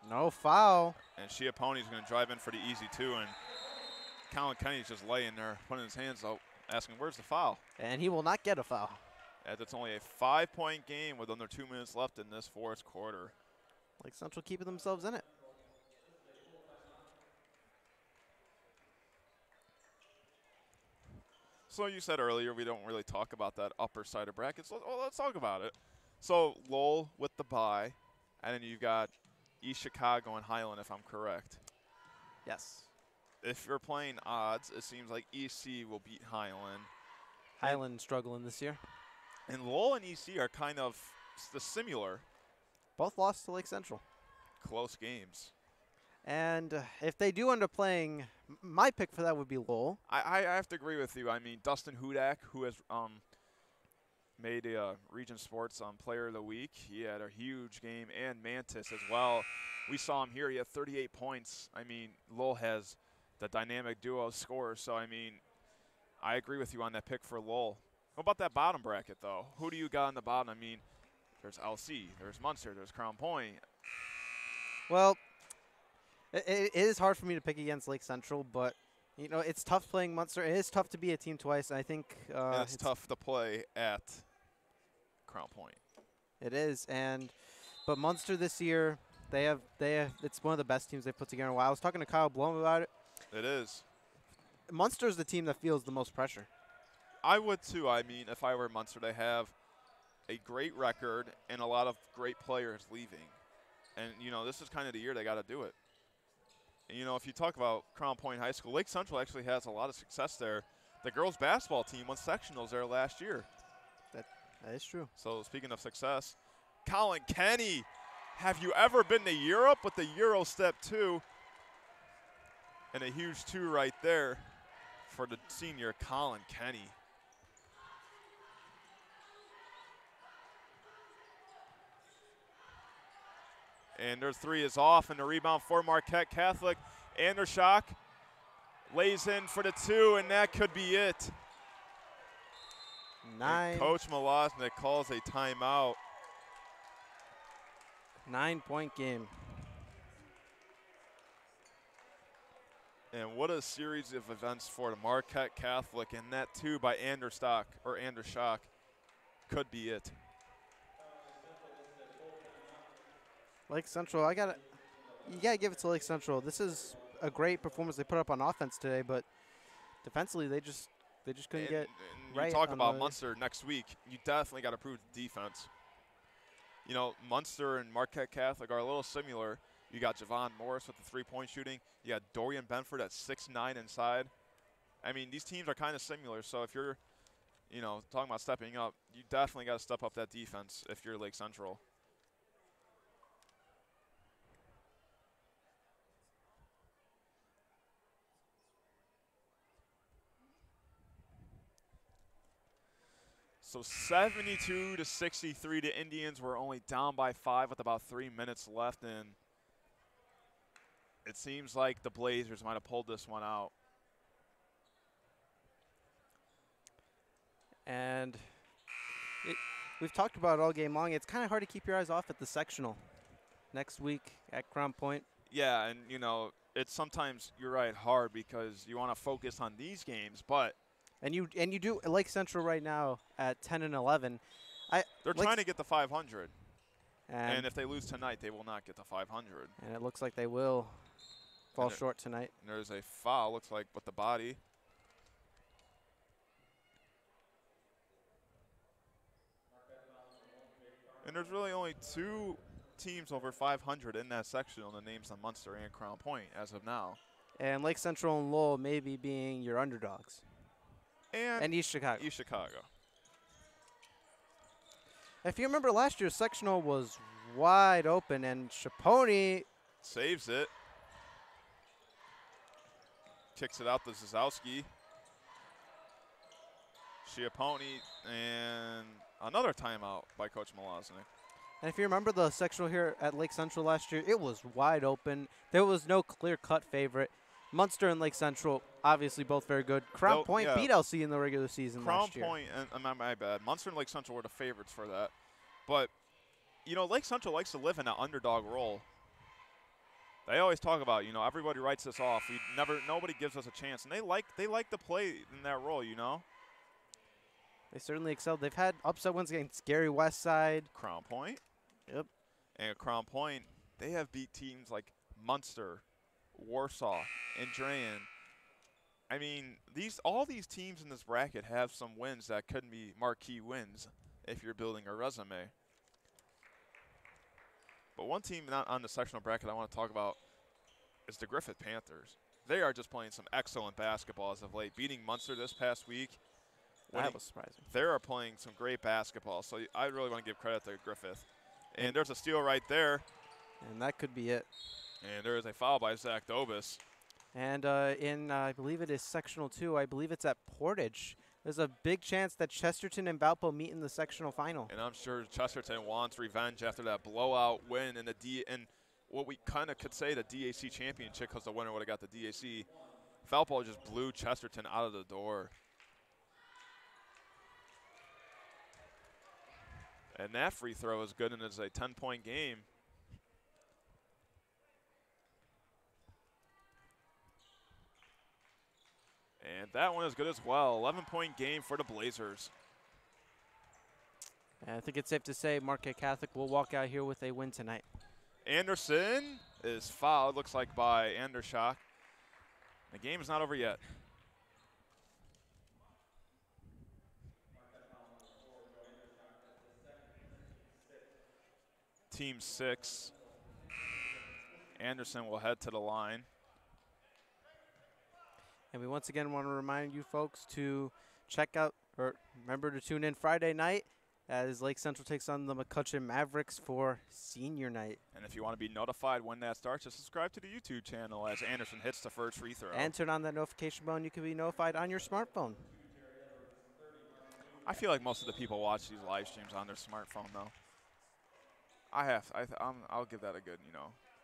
No foul. And Chiapponi's going to drive in for the easy 2, and Colin Kenny's just laying there, putting his hands out, asking, where's the foul? And he will not get a foul. As it's only a 5-point game with under 2 minutes left in this fourth quarter. Lake Central keeping themselves in it. So you said earlier we don't really talk about that upper side of brackets. Well, let's talk about it. So Lowell with the bye, and then you've got East Chicago and Highland, if I'm correct. Yes. If you're playing odds, it seems like EC will beat Highland. Highland struggling this year. And Lowell and EC are kind of similar. Both lost to Lake Central. Close games. And if they do end up playing, my pick for that would be Lowell. I have to agree with you. I mean, Dustin Hudak, who has made a Region Sports Player of the Week, he had a huge game, and Mantis as well. We saw him here. He had 38 points. I mean, Lowell has the dynamic duo scorers. So, I mean, I agree with you on that pick for Lowell. What about that bottom bracket, though? Who do you got on the bottom? I mean, there's LC, there's Munster, there's Crown Point. Well, it is hard for me to pick against Lake Central, but, it's tough playing Munster. It is tough to be a team twice, and I think it's tough to play at Crown Point. It is, but Munster this year, they have it's one of the best teams they've put together in a while. I was talking to Kyle Blum about it. It is. Munster's the team that feels the most pressure. I would too. I mean, if I were Munster, they have a great record and a lot of great players leaving. And, this is kind of the year they got to do it. And, if you talk about Crown Point High School, Lake Central actually has a lot of success there. The girls' basketball team won sectionals there last year. That is true. So, speaking of success, Colin Kenny, have you ever been to Europe with the Euro Step 2? And a huge 2 right there for the senior Colin Kenny. And their 3 is off, and the rebound for Marquette Catholic. Andershock lays in for the 2, and that could be it. 9. And Coach Malosnik calls a timeout. 9-point game. And what a series of events for the Marquette Catholic, and that 2 by Andershock could be it. Lake Central, you gotta give it to Lake Central. This is a great performance they put up on offense today, but defensively they just couldn't get and right. You talk about Munster next week, you definitely got to prove defense. Munster and Marquette Catholic are a little similar. You got Javon Morris with the 3-point shooting. You got Dorian Benford at 6'9" inside. I mean, these teams are kind of similar, so if you're, you know, talking about stepping up, you definitely got to step up that defense if you're Lake Central. So 72-63, the Indians were only down by 5 with about 3 minutes left, and it seems like the Blazers might have pulled this one out. And we've talked about it all game long. It's kind of hard to keep your eyes off at the sectional next week at Crown Point. Yeah, and, you know, it's sometimes, you're right, hard because you want to focus on these games, but And you do Lake Central right now at 10 and 11. they're trying to get to 500. And And if they lose tonight, they will not get to 500. and it looks like they will fall short tonight. And there's a foul, looks like, with the body. And there's really only 2 teams over 500 in that section on the names of Munster and Crown Point as of now. And Lake Central and Lowell maybe being your underdogs. And East Chicago. East Chicago. If you remember last year's sectional was wide open, and Chaponi Saves it. Kicks it out to Zazowski. Schiapponi, and another timeout by Coach Malaznik. And if you remember the sectional here at Lake Central last year, it was wide open. There was no clear-cut favorite. Munster and Lake Central, obviously both very good. Crown Point beat LC in the regular season last year. Crown Point, and my bad, Munster and Lake Central were the favorites for that. But, you know, Lake Central likes to live in an underdog role. They always talk about, you know, everybody writes this off. Nobody gives us a chance. And they like to play in that role, you know. They certainly excelled. They've had upset wins against Gary Westside. Crown Point. Yep. And at Crown Point, they have beat teams like Munster, Warsaw, and Drayen. I mean, all these teams in this bracket have some wins that could be marquee wins if you're building a resume. But one team not on the sectional bracket I want to talk about is the Griffith Panthers. They are just playing some excellent basketball as of late, beating Munster this past week. That was surprising. They are playing some great basketball, so I really want to give credit to Griffith. And there's a steal right there. And that could be it. And there is a foul by Zach Dobis. And I believe it is sectional 2. I believe it's at Portage. There's a big chance that Chesterton and Valpo meet in the sectional final. And I'm sure Chesterton wants revenge after that blowout win in and what we kind of could say the DAC championship, because the winner would have got the DAC. Valpo just blew Chesterton out of the door. And that free throw is good, and it's a 10-point game. And that one is good as well. 11-point game for the Blazers. And I think it's safe to say Marquette Catholic will walk out here with a win tonight. Anderson is fouled, looks like, by Andershock. The game is not over yet. Team 6. Anderson will head to the line. And we once again want to remind you folks to check out, or remember to tune in Friday night as Lake Central takes on the McCutcheon Mavericks for senior night. And if you want to be notified when that starts, just subscribe to the YouTube channel as Anderson hits the first free throw. And turn on that notification bell, and you can be notified on your smartphone. I feel like most of the people watch these live streams on their smartphone, though. I'll give that a good,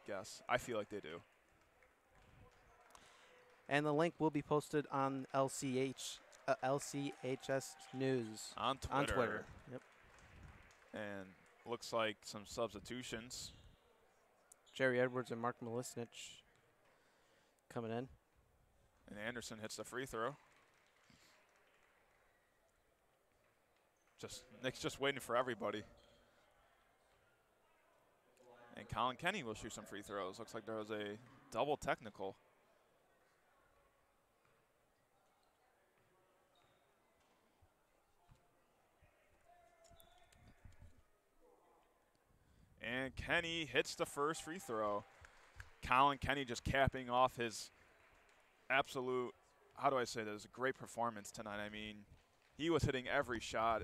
guess. I feel like they do. And the link will be posted on LCHS News. On Twitter. On Twitter. Yep. And looks like some substitutions. Jerry Edwards and Mark Melisnich coming in. And Anderson hits the free throw. Nick's just waiting for everybody. And Colin Kenny will shoot some free throws. Looks like there was a double technical. And Kenny hits the first free throw. Colin Kenny just capping off his absolute how do I say this? A great performance tonight. I mean, he was hitting every shot.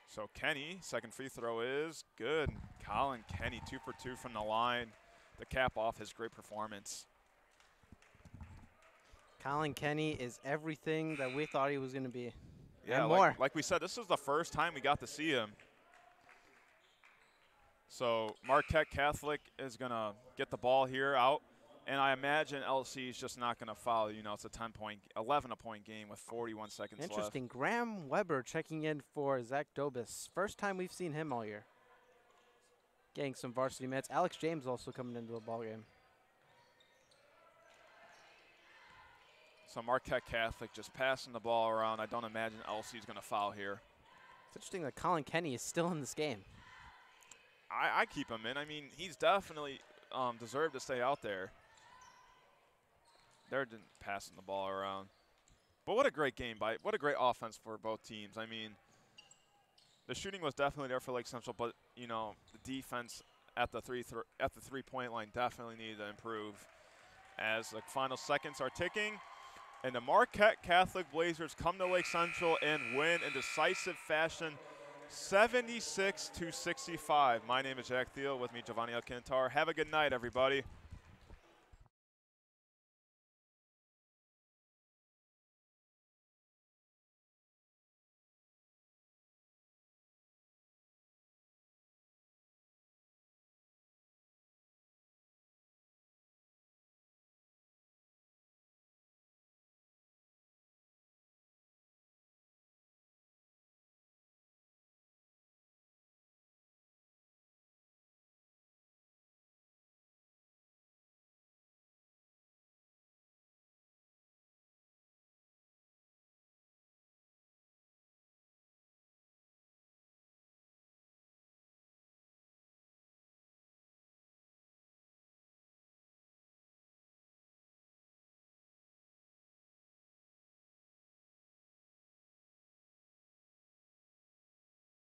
So Kenny, second free throw is good. Colin Kenny, 2 for 2 from the line to cap off his great performance. Colin Kenny is everything that we thought he was going to be. Yeah, and more. Like we said, this is the first time we got to see him. So Marquette Catholic is going to get the ball here out. And I imagine LC is just not going to foul. You know, it's a 11-point game with 41 seconds left. Interesting. Graham Weber checking in for Zach Dobis. First time we've seen him all year. Getting some varsity minutes. Alex James also coming into the ball game. So Marquette Catholic just passing the ball around. I don't imagine LC is going to foul here. It's interesting that Colin Kenny is still in this game. I keep him in. I mean, he's definitely deserved to stay out there. They're passing the ball around. But what a great game what a great offense for both teams. I mean, the shooting was definitely there for Lake Central, but you know, the defense at the three-point line definitely needed to improve. As the final seconds are ticking, and the Marquette Catholic Blazers come to Lake Central and win in decisive fashion, 76-65. My name is Jack Thiel. With me, Giovanni Alcantar. Have a good night, everybody.